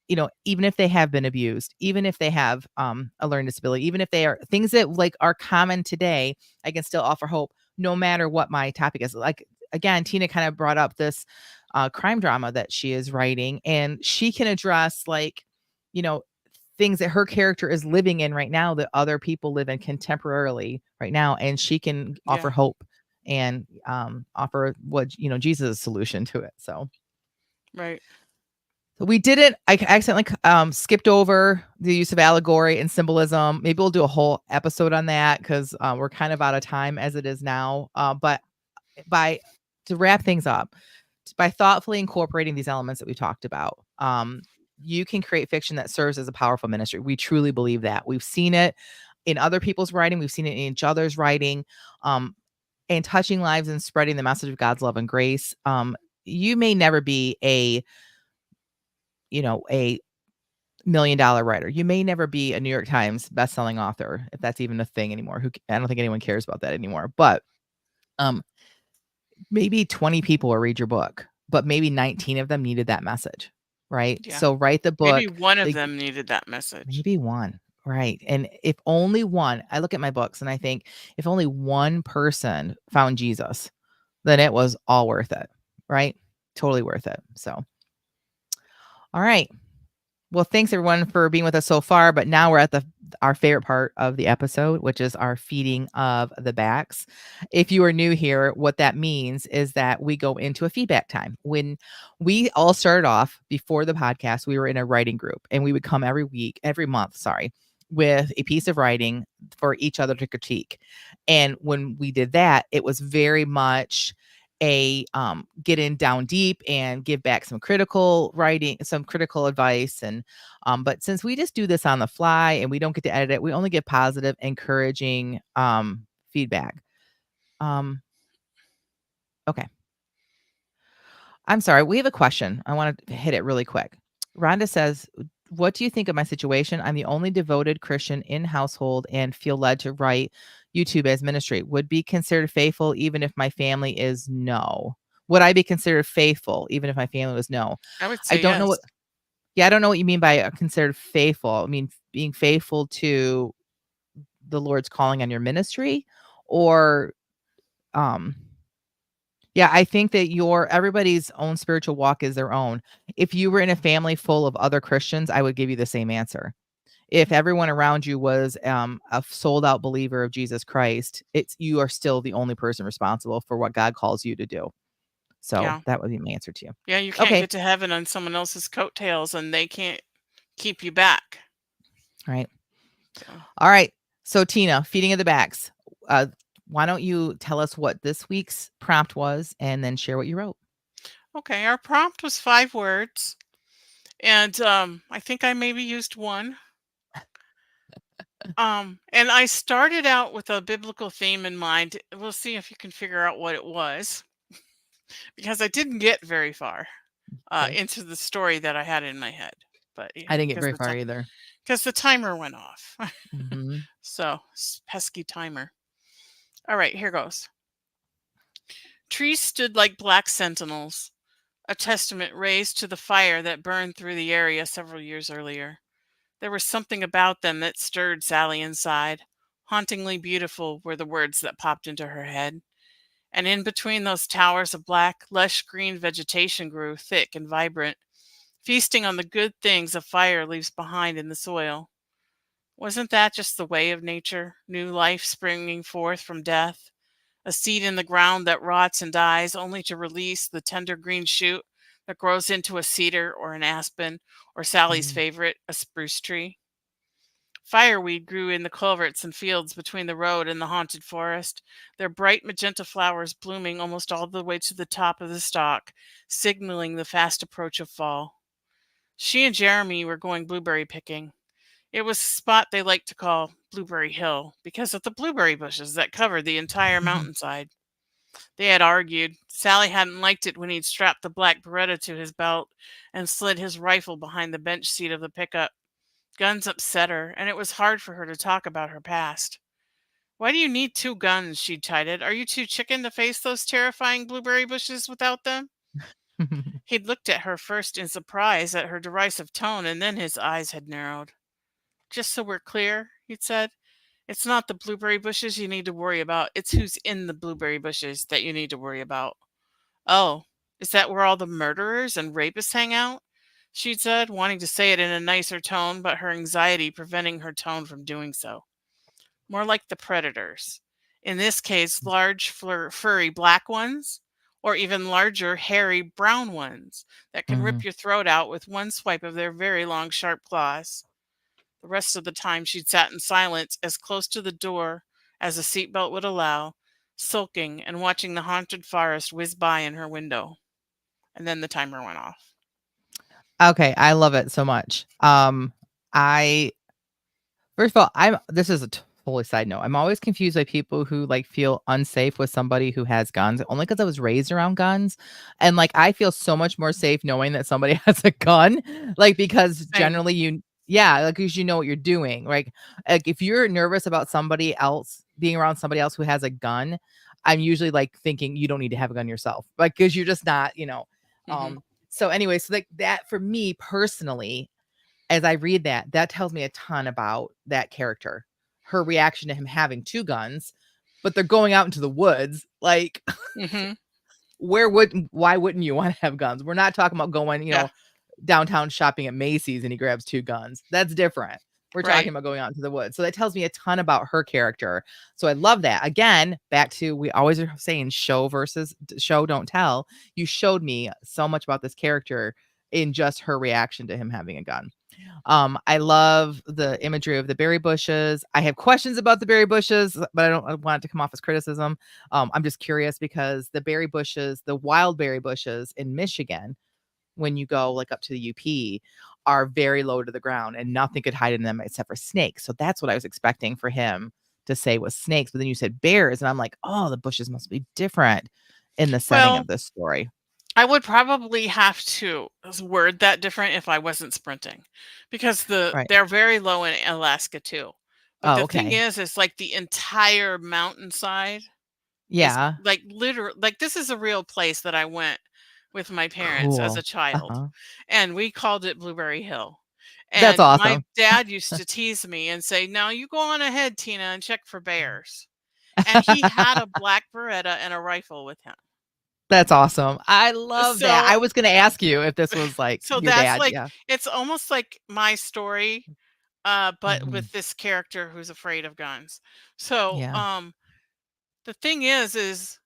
even if they have been abused, even if they have a learning disability, even if they are things that like are common today, I can still offer hope no matter what my topic is. Like again, Tina kind of brought up this crime drama that she is writing, and she can address like, you know, things that her character is living in right now that other people live in contemporarily right now, and she can offer Yeah, hope and offer what Jesus' solution to it. So right. We didn't. I accidentally skipped over the use of allegory and symbolism. Maybe we'll do a whole episode on that because we're kind of out of time as it is now. But by to wrap things up, by thoughtfully incorporating these elements that we talked about, you can create fiction that serves as a powerful ministry. We truly believe that. We've seen it in other people's writing. We've seen it in each other's writing, and touching lives and spreading the message of God's love and grace. You may never be a a $1 million writer. You may never be a New York Times bestselling author, if that's even a thing anymore. I don't think anyone cares about that anymore. But um, maybe 20 people will read your book, but maybe 19 of them needed that message, right? Yeah. So write the Maybe book. one of Like them needed that message. maybe one, right? And if only one, I look at my books and I think if only one person found Jesus, then it was all worth it, right? Totally worth it. So, all right. Well, thanks everyone for being with us so far. But now we're at our favorite part of the episode, which is our feeding of the backs. If you are new here, what that means is that we go into a feedback time. When we all started off before the podcast, we were in a writing group and we would come every month, sorry, with a piece of writing for each other to critique. And when we did that, it was very much a get in down deep and give back some critical writing, some critical advice. And but since we just do this on the fly and we don't get to edit it, we only get positive, encouraging feedback. Okay. I'm sorry. We have a question. I want to hit it really quick. Rhonda says, what do you think of my situation? I'm the only devoted Christian in household and feel led to write YouTube as ministry. Would be considered faithful even if my family is no. Would I be considered faithful even if my family was no? I would I say don't know yes. what I don't know what you mean by considered faithful. I mean being faithful to the Lord's calling on your ministry or um yeah, I think that everybody's own spiritual walk is their own. If you were in a family full of other Christians, I would give you the same answer. If everyone around you was a sold out believer of Jesus Christ, you are still the only person responsible for what God calls you to do. So Yeah. that would be my answer to you. Yeah, you can't Okay. get to heaven on someone else's coattails and they can't keep you back. All right. So, All right. So Tina, feeding of the backs. Why don't you tell us what this week's prompt was and then share what you wrote? okay, our prompt was 5 words, and I think I maybe used one. And I started out with a biblical theme in mind. We'll see if you can figure out what it was, because I didn't get very far Okay. into the story that I had in my head. But I didn't get because very far either. the timer went off, Hmm. so pesky timer. All right, here goes. Trees stood like black sentinels, a testament raised to the fire that burned through the area several years earlier. There was something about them that stirred Sally inside. Hauntingly beautiful were the words that popped into her head. And in between those towers of black, lush green vegetation grew, thick and vibrant, feasting on the good things a fire leaves behind in the soil. Wasn't that just the way of nature? New life springing forth from death? A seed in the ground that rots and dies only to release the tender green shoot that grows into a cedar or an aspen, or Sally's Mm, favorite, a spruce tree. Fireweed grew in the culverts and fields between the road and the haunted forest, their bright magenta flowers blooming almost all the way to the top of the stalk, signaling the fast approach of fall. She and Jeremy were going blueberry picking. It was a spot they liked to call Blueberry Hill because of the blueberry bushes that covered the entire mountainside. They had argued. Sally hadn't liked it when he'd strapped the black Beretta to his belt and slid his rifle behind the bench seat of the pickup. Guns upset her, and it was hard for her to talk about her past. Why do you need 2 guns? She'd chided. Are you too chicken to face those terrifying blueberry bushes without them? He'd looked at her first in surprise at her derisive tone, and then his eyes had narrowed. Just so we're clear, he'd said, it's not the blueberry bushes you need to worry about. It's who's in the blueberry bushes that you need to worry about. Oh, is that where all the murderers and rapists hang out? She'd said, wanting to say it in a nicer tone, but her anxiety preventing her tone from doing so. More like the predators. In this case, large, furry black ones, or even larger, hairy brown ones that can rip Mhm. your throat out with one swipe of their very long, sharp claws. The rest of the time she'd sat in silence as close to the door as a seatbelt would allow, sulking and watching the haunted forest whiz by in her window. And then the timer went off. Okay, I love it so much. I First of all, I'm this is a totally side note. I'm always confused by people who, like, feel unsafe with somebody who has guns, only because I was raised around guns, and, like, I feel so much more safe knowing that somebody has a gun, like, because Same. generally you yeah, like, 'cause you know what you're doing, like, if you're nervous about somebody else being around somebody else who has a gun, I'm usually, like, thinking you don't need to have a gun yourself, like, because 'cause you're just not, Hmm. so anyway, so, like, that for me personally as I read that, that tells me a ton about that character. Her reaction to him having 2 guns, but they're going out into the woods, like, Hmm. why wouldn't you wanna have guns? We're not talking about going, Yeah. downtown shopping at Macy's and he grabs 2 guns. That's different. We're talking Right. about going out into the woods. So that tells me a ton about her character. So I love that. Again, back to we always are saying show versus show, don't tell. You showed me so much about this character in just her reaction to him having a gun. I love the imagery of the berry bushes. I have questions about the berry bushes, but I want it to come off as criticism. I'm just curious because the berry bushes, the wild berry bushes in Michigan, when you go like up to the UP, are very low to the ground and nothing could hide in them except for snakes. So that's what I was expecting for him to say was snakes. But then you said bears, and I'm like, oh, the bushes must be different in the setting Well, of this story. I would probably have to word that different if I wasn't sprinting, because Right. they're very low in Alaska too. But Oh, the thing okay. is, it's like the entire mountainside is Yeah. like literal. Like this is a real place that I went with my parents as a Cool. child, Uh-huh. and we called it Blueberry Hill. That's And my awesome. dad used to tease me and say, "Now you go on ahead, Tina, and check for bears." And he had a black Beretta and a rifle with him. That's awesome. I love that. So I was gonna ask you if this was, like, so your that's dad. like Yeah. it's almost like my story, but Mhm. with this character who's afraid of guns. So Yeah. the thing is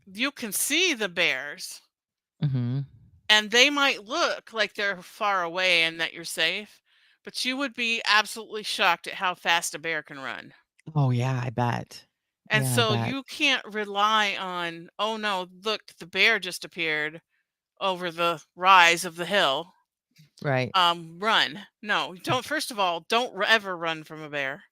you can see the bears Mhm. and they might look like they're far away and that you're safe, but you would be absolutely shocked at how fast a bear can run. Oh, yeah, I bet. And Yeah, I so bet. you can't rely on, oh no, look, the bear just appeared over the rise of the hill. Right. Run. No, don't. First of all, don't ever run from a bear.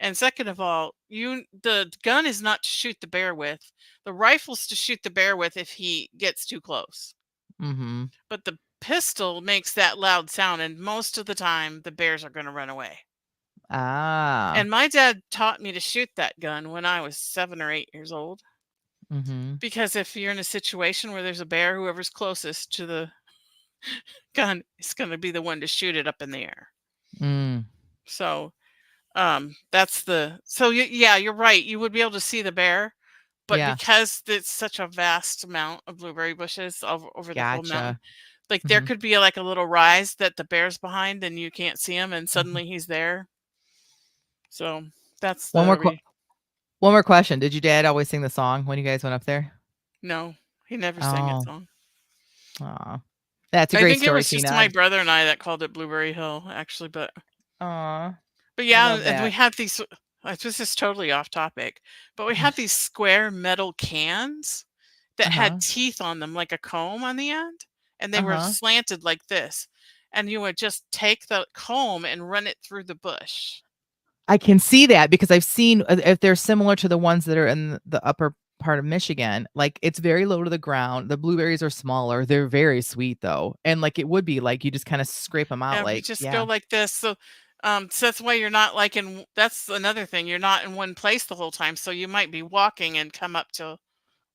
And second of all, the gun is not to shoot the bear with. The rifle's to shoot the bear with if he gets too close. Mhm. But the pistol makes that loud sound, and most of the time, the bears are going to run away. Ah. And my dad taught me to shoot that gun when I was 7 or 8 years old. Mhm. Because if you're in a situation where there's a bear, whoever's closest to the gun is going to be the one to shoot it up in the air. Mm. So that's the so yeah, you're right. You would be able to see the bear, but Yeah. because it's such a vast amount of blueberry bushes over the whole mountain, Gotcha. like there Mhm. could be like a little rise that the bear's behind and you can't see him and Mhm. suddenly he's there. So that's One the more que one more question. Did your dad always sing the song when you guys went up there? no, he never sang a Oh. song. Aw. That's a I great think it story, was just Tina. my brother and I that called it Blueberry Hill actually, Aw. but I yeah, love and we that. had these this is totally off topic, but we had these square metal cans that had Uh-huh. teeth on them like a comb on the end, and they were Uh-huh. slanted like this. And you would just take the comb and run it through the bush. I can see that because I've seen if they're similar to the ones that are in the upper part of Michigan, like, it's very low to the ground. The blueberries are smaller. They're very sweet, though, and, like, it would be, like, you just kinda scrape them out, Yeah, you like just go yeah. like this. So that's why you're not like that's another thing. You're not in one place the whole time. So you might be walking and come up to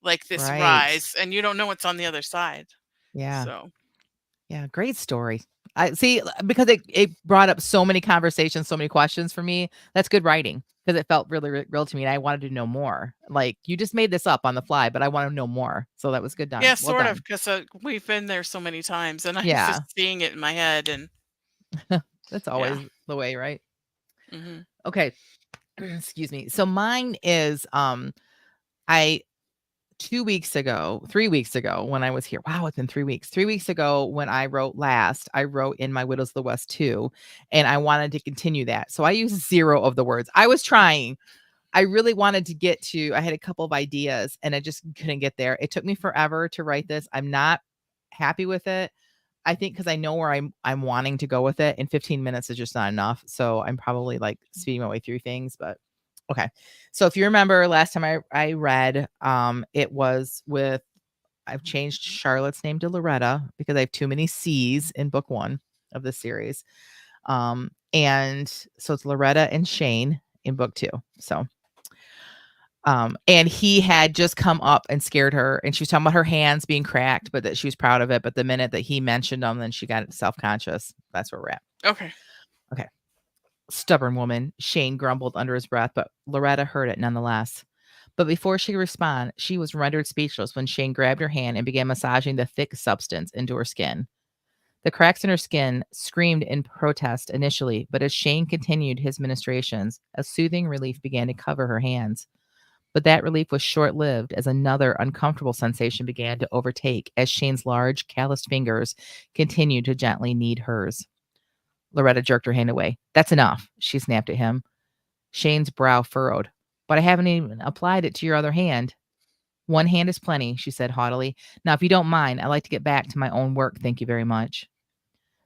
like this Right. rise and you don't know what's on the other side. Yeah. So Yeah, great story. I see, because it brought up so many conversations, so many questions for me. That's good writing because it felt really real to me, and I wanted to know more. Like, you just made this up on the fly, but I wanna know more. So that was good yeah, done. Well sort of, done. because we've been there so many times, and I was Yeah. just seeing it in my head, and That's yeah. always the way, right? Hmm. Okay. Excuse me. So mine is, I 2 weeks ago, 3 weeks ago when I was here. Wow, it's been 3 weeks. 3 weeks ago when I wrote last, I wrote in my Widows of the West 2, and I wanted to continue that. So I used 0 of the words. I was trying. I really wanted to get to I had a couple of ideas and I just couldn't get there. It took me forever to write this. I'm not happy with it. I think because I know where I'm wanting to go with it, and 15 minutes is just not enough. So I'm probably like speeding my way through things, but okay. So if you remember last time I read, it was with I've changed Charlotte's name to Loretta because I have too many C's in book 1 of the series. And so it's Loretta and Shane in book 2. So and he had just come up and scared her, and she was talking about her hands being cracked, but that she was proud of it. But the minute that he mentioned them, then she got self-conscious. That's where we're at. Okay. Okay. Stubborn woman, Shane grumbled under his breath, but Loretta heard it nonetheless. But before she could respond, she was rendered speechless when Shane grabbed her hand and began massaging the thick substance into her skin. The cracks in her skin screamed in protest initially, but as Shane continued his ministrations, a soothing relief began to cover her hands. But that relief was short lived as another uncomfortable sensation began to overtake as Shane's large, calloused fingers continued to gently knead hers. Loretta jerked her hand away. That's enough, she snapped at him. Shane's brow furrowed. But I haven't even applied it to your other hand. One hand is plenty, she said haughtily. Now, if you don't mind, I'd like to get back to my own work, thank you very much.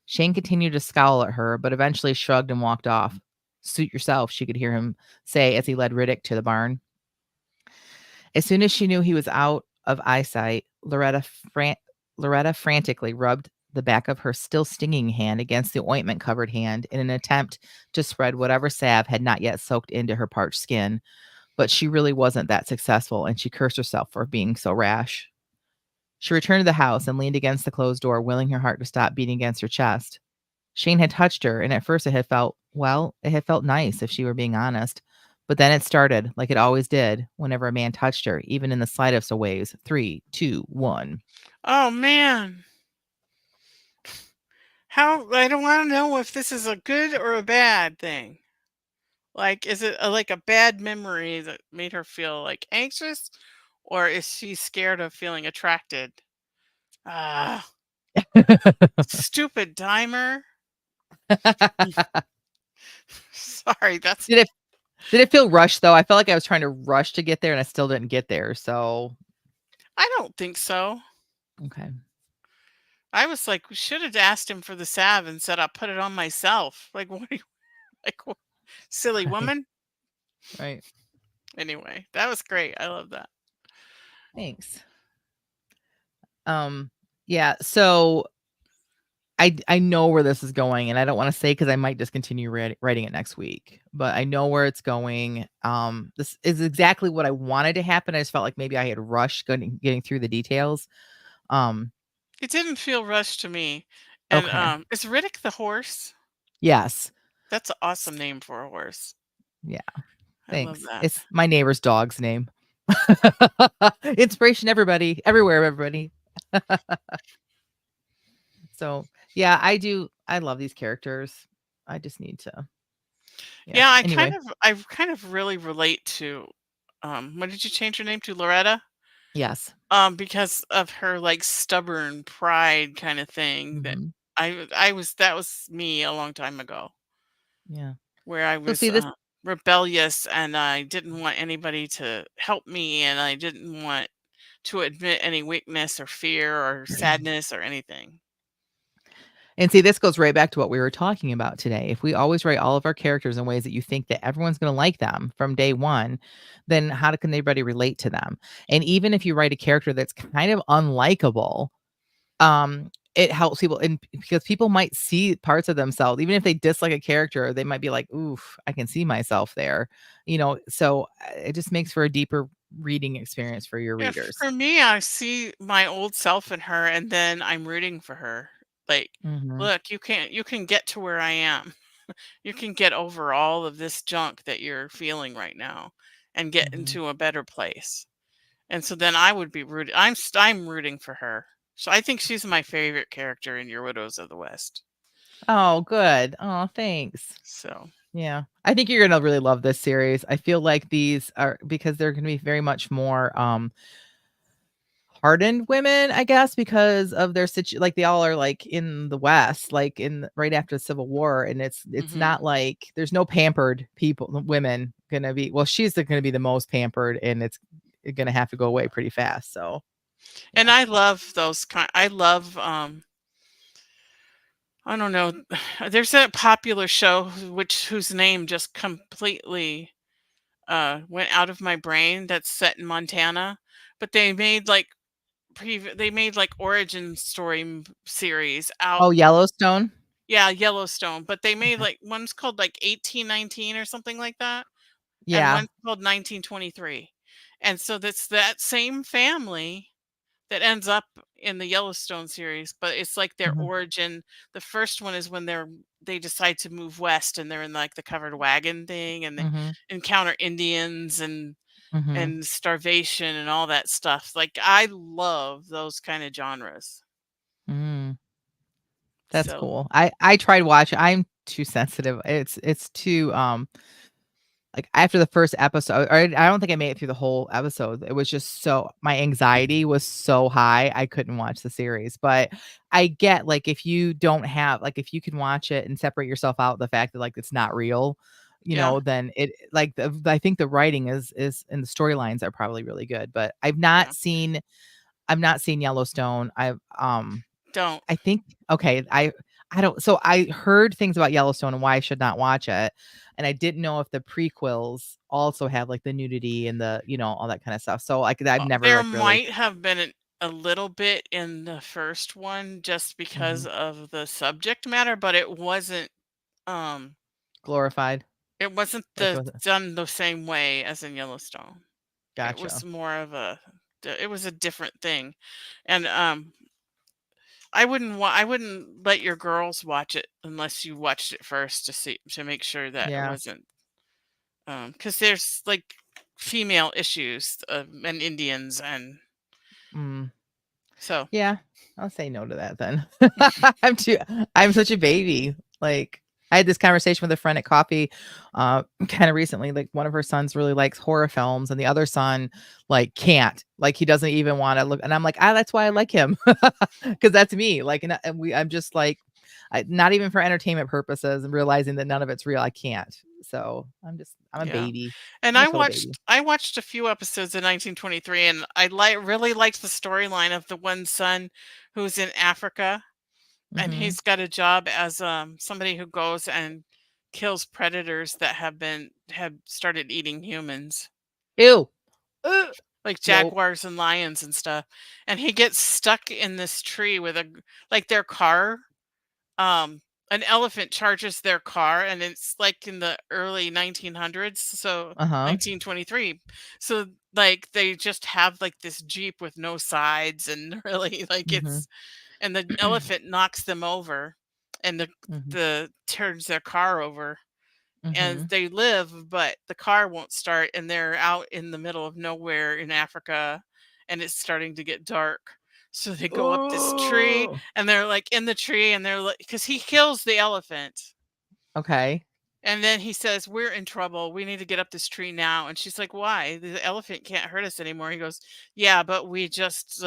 Shane continued to scowl at her, but eventually shrugged and walked off. Suit yourself, she could hear him say as he led Riddick to the barn. As soon as she knew he was out of eyesight, Loretta frantically rubbed the back of her still stinging hand against the ointment-covered hand in an attempt to spread whatever salve had not yet soaked into her parched skin. But she really wasn't that successful, and she cursed herself for being so rash. She returned to the house and leaned against the closed door, willing her heart to stop beating against her chest. Shane had touched her, and at first it had felt nice if she were being honest. But then it started, like it always did, whenever a man touched her, even in the slightest of ways. 3, 2, 1. Oh man. I don't want to know if this is a good or a bad thing. Like, is it like a bad memory that made her feel like anxious, or is she scared of feeling attracted? Ah, stupid timer. Sorry, that's. Did it did it feel rushed though? I felt like I was trying to rush to get there and I still didn't get there. So I don't think so. okay. I was like, we should have asked him for the salve and said I'll put it on myself. Like, what? Are you, like, what, silly Right. woman. Right. Anyway, that was great. I love that. Thanks. Yeah, so I know where this is going, and I don't want to say because I might just continue writing it next week, but I know where it's going. This is exactly what I wanted to happen. I just felt like maybe I had rushed getting through the details. Um, It didn't feel rushed to me. And okay. is Riddick the horse? Yes. That's an awesome name for a horse. Yeah. I love Thanks. that. It's my neighbor's dog's name. Inspiration, everybody, everywhere, everybody. So yeah, I love these characters. I just need to. Yeah. Yeah, Anyway. I kind of really relate to what did you change your name to, Loretta? Yes. Because of her like stubborn pride kind of thing that Hmm. I was that was me a long time ago, Yeah. where I So was see this. rebellious and I didn't want anybody to help me and I didn't want to admit any weakness or fear or sadness or anything. And see, this goes right back to what we were talking about today. If we always write all of our characters in ways that you think that everyone's going to like them from day one, then how can anybody relate to them? And even if you write a character that's kind of unlikable, it helps people, and because people might see parts of themselves, even if they dislike a character, they might be like, "Oof, I can see myself there," So it just makes for a deeper reading experience for your Yeah, readers. for me, I see my old self in her and then I'm rooting for her. Like, Hmm. look, you can get to where I am. You can get over all of this junk that you're feeling right now and get Hmm. into a better place. And so then I would be rooting. I'm rooting for her. So I think she's my favorite character in your Widows of the West. Oh, good. Oh, thanks. So Yeah. I think you're gonna really love this series. I feel like these are because they're gonna be very much more, hardened women, I guess, because of their like they all are like in the West, like in right after the Civil War, and it's Mhm. not like there's no pampered people, women gonna be. Well, she's gonna be the most pampered, and it's gonna have to go away pretty fast. So, And yeah. I love those I love, I don't know, there's a popular show whose name just completely, went out of my brain that's set in Montana, but they made, like, origin story series out. Oh, Yellowstone. Yeah, Yellowstone, but they made, Okay. like, one's called, like, 1819 or something like that, and Yeah. one's called 1923. And so that's that same family that ends up in the Yellowstone series, but it's like their Hmm. origin. The first one is when they decide to move west and they're in like the covered wagon thing and they Hmm. encounter Indians Hmm. and starvation and all that stuff. Like I love those kind of genres. Mm, that's So cool. I tried watching. I'm too sensitive. It's too like after the first episode, or I don't think I made it through the whole episode. It was just so my anxiety was so high, I couldn't watch the series. But I get like if you don't have like if you can watch it and separate yourself out the fact that like it's not real, yeah, then it like I think the writing is and the storylines are probably really good. But yeah. I've not seen Yellowstone. Don't. I think okay, I don't so I heard things about Yellowstone and why I should not watch it, and I didn't know if the prequels also have, like, the nudity and the all that kinda stuff. So, like, I've never, There like, really might have been a little bit in the first one just because mhm, of the subject matter, but um glorified, it wasn't like, was it done the same way as in Yellowstone. It was gotcha. more of it was a different thing. And I wouldn't let your girls watch it unless you watched it first to make sure that it Yeah, wasn't cuz there's like female issues and Indians and mm. so Yeah, I'll say no to that then. I'm too I'm such a baby. Like, I had this conversation with a friend at coffee, kinda recently, like, one of her sons really likes horror films, and the other son, like, can't. Like, he doesn't even wanna look and I'm like, "Ah, that's why I like him, because that's me." Like, I'm just like, not even for entertainment purposes and realizing that none of it's real, I can't. So, I'm a yeah. baby. And I'm a total baby. I watched a few episodes of 1923 and really liked the storyline of the one son who's in Africa and Mhm. he's got a job as somebody who goes and kills predators that have started eating humans, Ew. Ugh. like Nope. jaguars and lions and stuff. And he gets stuck in this tree with like their car. um an elephant charges their car and it's like in the early 1900s, so Uh-huh. 1923. So like they just have like this jeep with no sides and really like Mhm. it's and the elephant knocks them over and Mhm. the turns their car over and Mhm. they live but the car won't start and they're out in the middle of nowhere in Africa and it's starting to get dark, so they go up this tree Oh. and they're like in the tree and they're like because he kills the elephant Okay. and then he says we're in trouble, we need to get up this tree now, and she's like why, the elephant can't hurt us anymore. He goes yeah but we just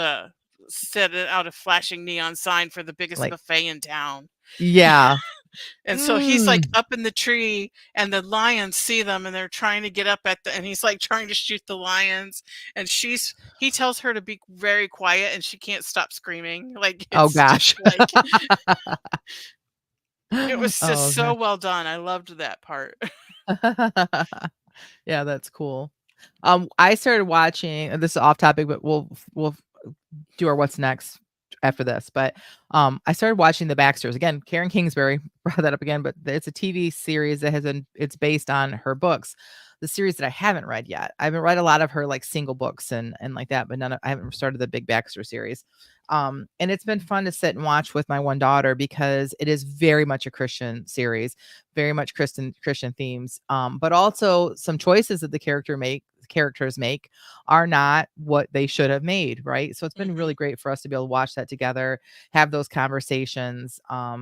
set it out a flashing neon sign for the biggest Like, buffet in town. yeah. And so he's like Mm. up in the tree and the lions see them and they're trying to get up at the and he's like trying to shoot the lions and he tells her to be very quiet and she can't stop screaming. Like Oh it's just gosh. like it was just Oh so gosh. well done. I loved that part. Yeah, that's cool. I started watching, and this is off topic, but we'll do our what's next after this. But I started watching The Baxters again. Karen Kingsbury brought that up again, but it's a TV series that it's based on her books. The series that I haven't read yet. I haven't read a lot of her like single books and like that, but I haven't started the Big Baxter series. And it's been fun to sit and watch with my one daughter because it is very much a Christian series, very much Christian themes. But also some choices that the characters make are not what they should have made, right? So it's been Hmm. really great for us to be able to watch that together, have those conversations,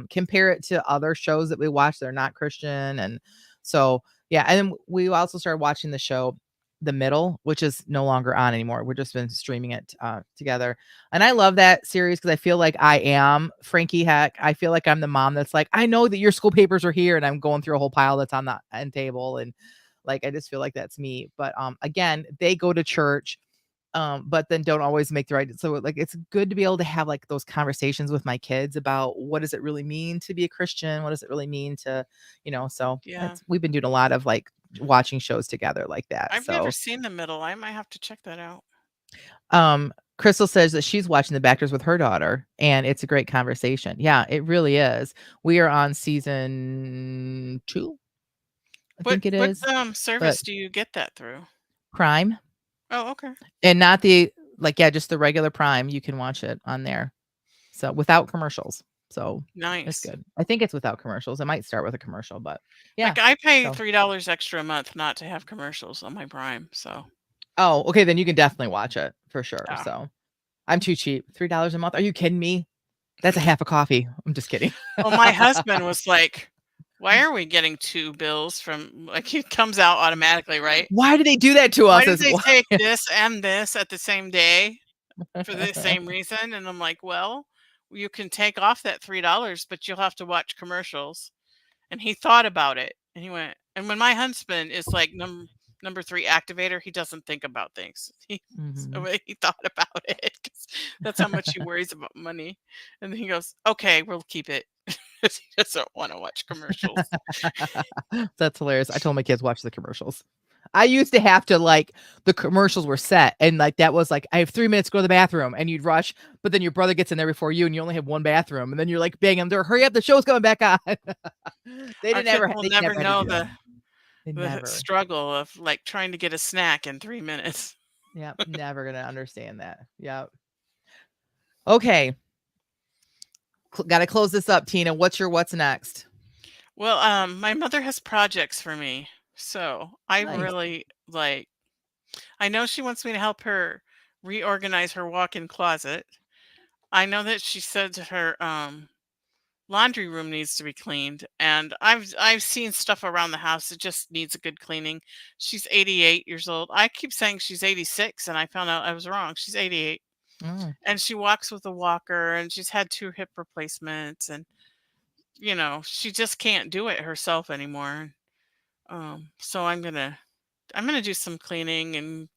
compare it to other shows that we watch that are not Christian. And so, yeah. And then we also started watching the show. the middle, which is no longer on anymore. We've just been streaming it together. And I love that series because I feel like I am Frankie Heck. I feel like I'm the mom that's like, I know that your school papers are here, and I'm going through a whole pile that's on the end table. And like, I just feel like that's me. But again, they go to church, but then don't always make the right. So like, it's good to be able to have like those conversations with my kids about what does it really mean to be a Christian? What does it really mean to, so Yeah. that's, we've been doing a lot of like watching shows together like that. I've never So, seen The Middle. I might have to check that out. Crystal says that she's watching the Bachelors with her daughter, and it's a great conversation. Yeah, it really is. We are on season 2, I What think it what is, but service do you get that through? Prime, Oh, okay. and not the like, yeah, just the regular Prime. You can watch it on there, so without commercials. So it's Nice. good. I think it's without commercials. It might start with a commercial, but yeah. Like, I pay So, $3 extra a month not to have commercials on my Prime, so oh, okay, then you can definitely watch it for sure. yeah. So I'm too cheap. $3 a month. Are you kidding me? That's a half a coffee. I'm just kidding. Well, my husband was like, "Why are we getting 2 bills from" like, it comes out automatically, right? Why do they do that to "Why us did as they well? take this and this at the same day for the same reason?" And I'm like, "Well, you can take off that $3, but you'll have to watch commercials." And he thought about it, and he went and when my husband is like number 3 activator, he doesn't think about things. Mhm. So he thought about it 'cause that's how much he worries about money. And then he goes, "Okay, we'll keep it." 'Cause he doesn't wanna watch commercials. That's hilarious. I told my kids watch the commercials. I used to have to like the commercials were set and like that was like I have 3 minutes to go to the bathroom and you'd rush, but then your brother gets in there before you and you only have one bathroom and then you're like banging on the door, hurry up, the show's coming back on. Our kids will They never never had to know do that. They the never. struggle of, like, trying to get a snack in 3 minutes. Yeah, never gonna understand that. Yep. Okay. Gotta close this up, Tina. What's next? Well, my mother has projects for me, so I Nice. really, like I know she wants me to help her reorganize her walk-in closet. I know that she said her, laundry room needs to be cleaned, and I've seen stuff around the house that just needs a good cleaning. She's 88 years old. I keep saying she's 86, and I found out I was wrong. She's 88, Mm, and she walks with a walker, and she's had 2 hip replacements, and she just can't do it herself anymore. So I'm gonna do some cleaning and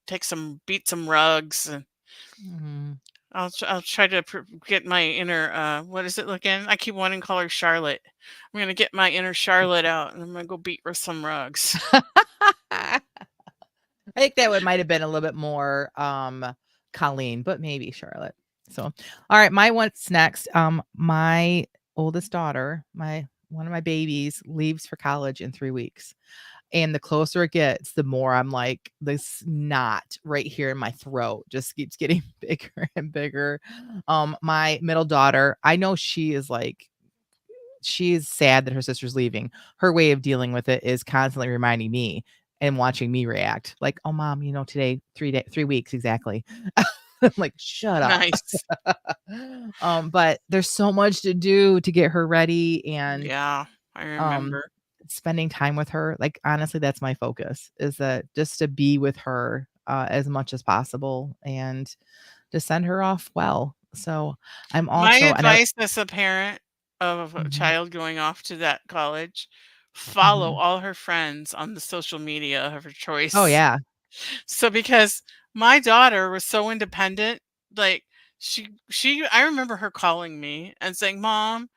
beat some rugs, and mhm. I'll try to get my inner what is it again? I keep wanting to call her Charlotte. I'm gonna get my inner Charlotte out, and I'm gonna go beat her some rugs. I think that would might have been a little bit more Colleen, but maybe Charlotte. So, all right, my what's next. My oldest daughter, my one of my babies leaves for college in 3 weeks. And the closer it gets, the more I'm like, this knot right here in my throat just keeps getting bigger and bigger. My middle daughter, I know she is sad that her sister's leaving. Her way of dealing with it is constantly reminding me and watching me react. Like, "Oh, mom, today 3 weeks exactly." I'm like, "Shut up." Nice. But there's so much to do to get her ready and, Yeah, I um, remember. spending time with her. Like, honestly, that's my focus is that just to be with her, as much as possible and to send her off well. So, I'm My also and I advice as a parent of a Mhm, child going off to that college, follow mhm. all her friends on the social media of her Oh, choice. yeah. So because my daughter was so independent, like she I remember her calling me and saying, "Mom,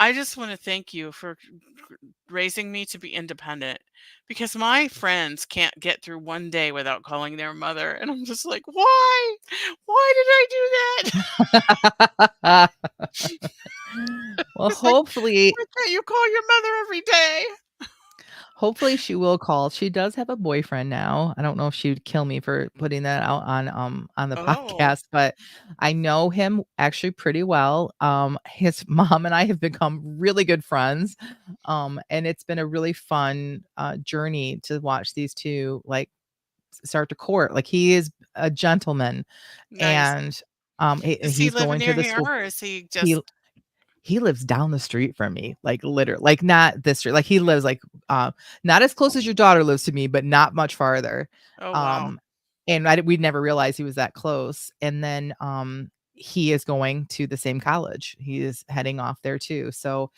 I just want to thank you for raising me to be independent because my friends can't get through one day without calling their mother." And I'm just like, "Why? Why did I do that?" Well, It's like, hopefully "Why can't you call your mother every day?" hopefully she will call. She does have a boyfriend now. I don't know if she'd kill me for putting that out on the Oh, podcast, but I know him actually pretty well. His mom and I have become really good friends. And it's been a really fun journey to watch these two like start to court. Like he is a gentleman nice. and Does he he's live going to near the here school. or is he He just he lives down the street from me, like, like, not this street, like, he lives, like, not as close as your daughter lives to me, but not much farther, Oh, wow. um, and we'd never realized he was that close, and then, he is going to the same college. He is heading off there too, so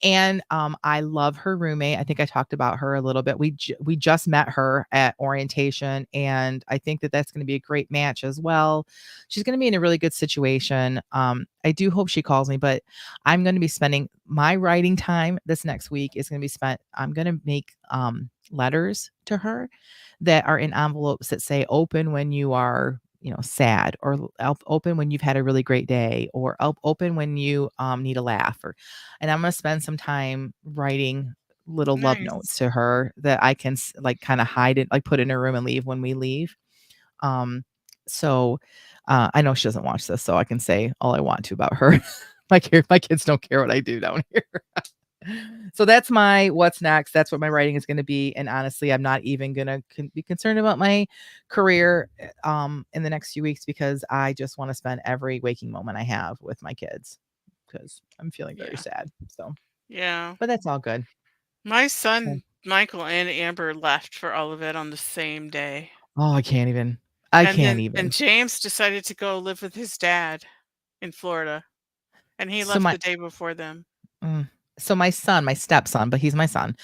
and, I love her roommate. I think I talked about her a little bit. We just met her at orientation, and I think that that's gonna be a great match as well. She's gonna be in a really good situation. I do hope she calls me, but I'm gonna be spending my writing time this next week is gonna be spent I'm gonna make, letters to her that are in envelopes that say, "Open when you are, sad," or "Open when you've had a really great day," or "Open when you, need a laugh," or and I'm gonna spend some time writing little love notes Nice. to her that I can like kind of hide it, like put in her room and leave when we leave. Um, so I know she doesn't watch this, so I can say all I want to about her. My kids don't care what I do down here. So that's my what's next. That's what my writing is going to be. And honestly, I'm not even going to be concerned about my career in the next few weeks because I just want to spend every waking moment I have with my kids because I'm feeling very Yeah. sad. So, Yeah. but that's all good. My So, son, Michael and Amber left for all of it on the same day. oh, I can't even. I And can't then even. James decided to go live with his dad in Florida, and he So left my the day before them. Mm. So my son, my stepson, but he's my son,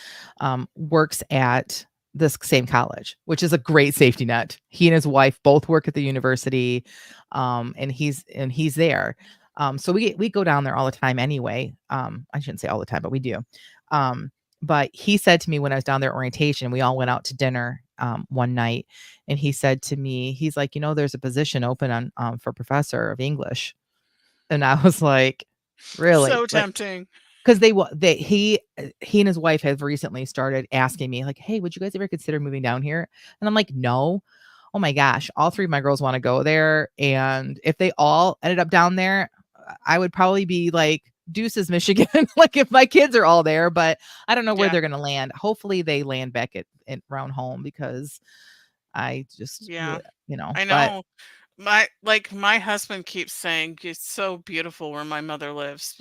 works at this same college, which is a great safety net. He and his wife both work at the university, and he's there. So we go down there all the time anyway. I shouldn't say all the time, but we do. Um, but he said to me when I was down there at orientation, we all went out to dinner one night, and he said to me, he's like, there's a position open on for professor of English, and I was like, really, So like 'cause he and his wife have recently started asking me like, "Hey, would you guys ever consider moving down here?" And I'm like, "No." Oh my gosh, all 3 of my girls wanna go there, and if they all ended up down there, I would probably be like, "Deuces, Michigan," like, if my kids are all there, but I don't know where Yeah, they're gonna land. Hopefully, they land back at around home because I just yeah. I but know. My husband keeps saying it's so beautiful where my mother lives.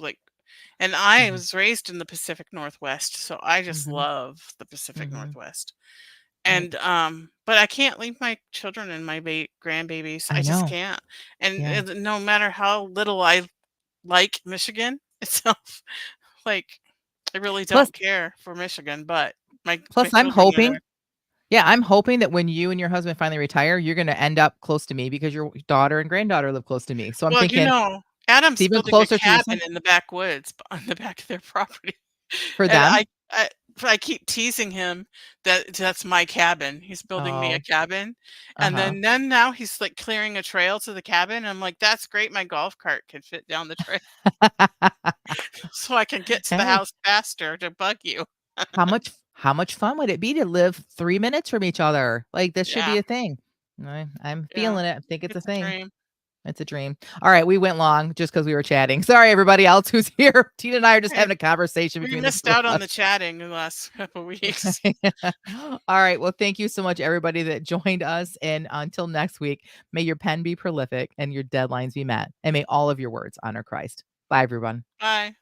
And I Mhm, was raised in the Pacific Northwest, so I just mhm, love the Pacific mhm, Northwest. right. And but I can't leave my children and my grandbabies. I I just know, can't. And yeah. no matter how little I like Michigan itself, like I really Plus don't care for Michigan, but my plus I'm children are there. hoping Yeah, I'm hoping that when you and your husband finally retire, you're gonna end up close to me because your daughter and granddaughter live close to me. So I'm Well, thinking it's Adam's even building a closer to your cabin son in the backwoods on the back of their property. for And them. I keep teasing him that that's my cabin. He's building me a Oh, cabin. And uh-huh. then now he's like clearing a trail to the cabin. I'm like, that's great. My golf cart can fit down the trail so I can get to the Hey, house faster to bug you. how much fun would it be to live 3 minutes from each other? Like, this should be Yeah. a thing. I'm Yeah. feeling it. I think it's a It's a thing. dream. It's a dream. All right, we went long just because we were chatting. Sorry, everybody else who's here. Tina and I are just Hey, having a conversation we between the missed 2 of out on the us. chatting in the last couple weeks. All right. Well, thank you so much, everybody that joined us. And until next week, may your pen be prolific and your deadlines be met. And may all of your words honor Christ. Bye, everyone. Bye.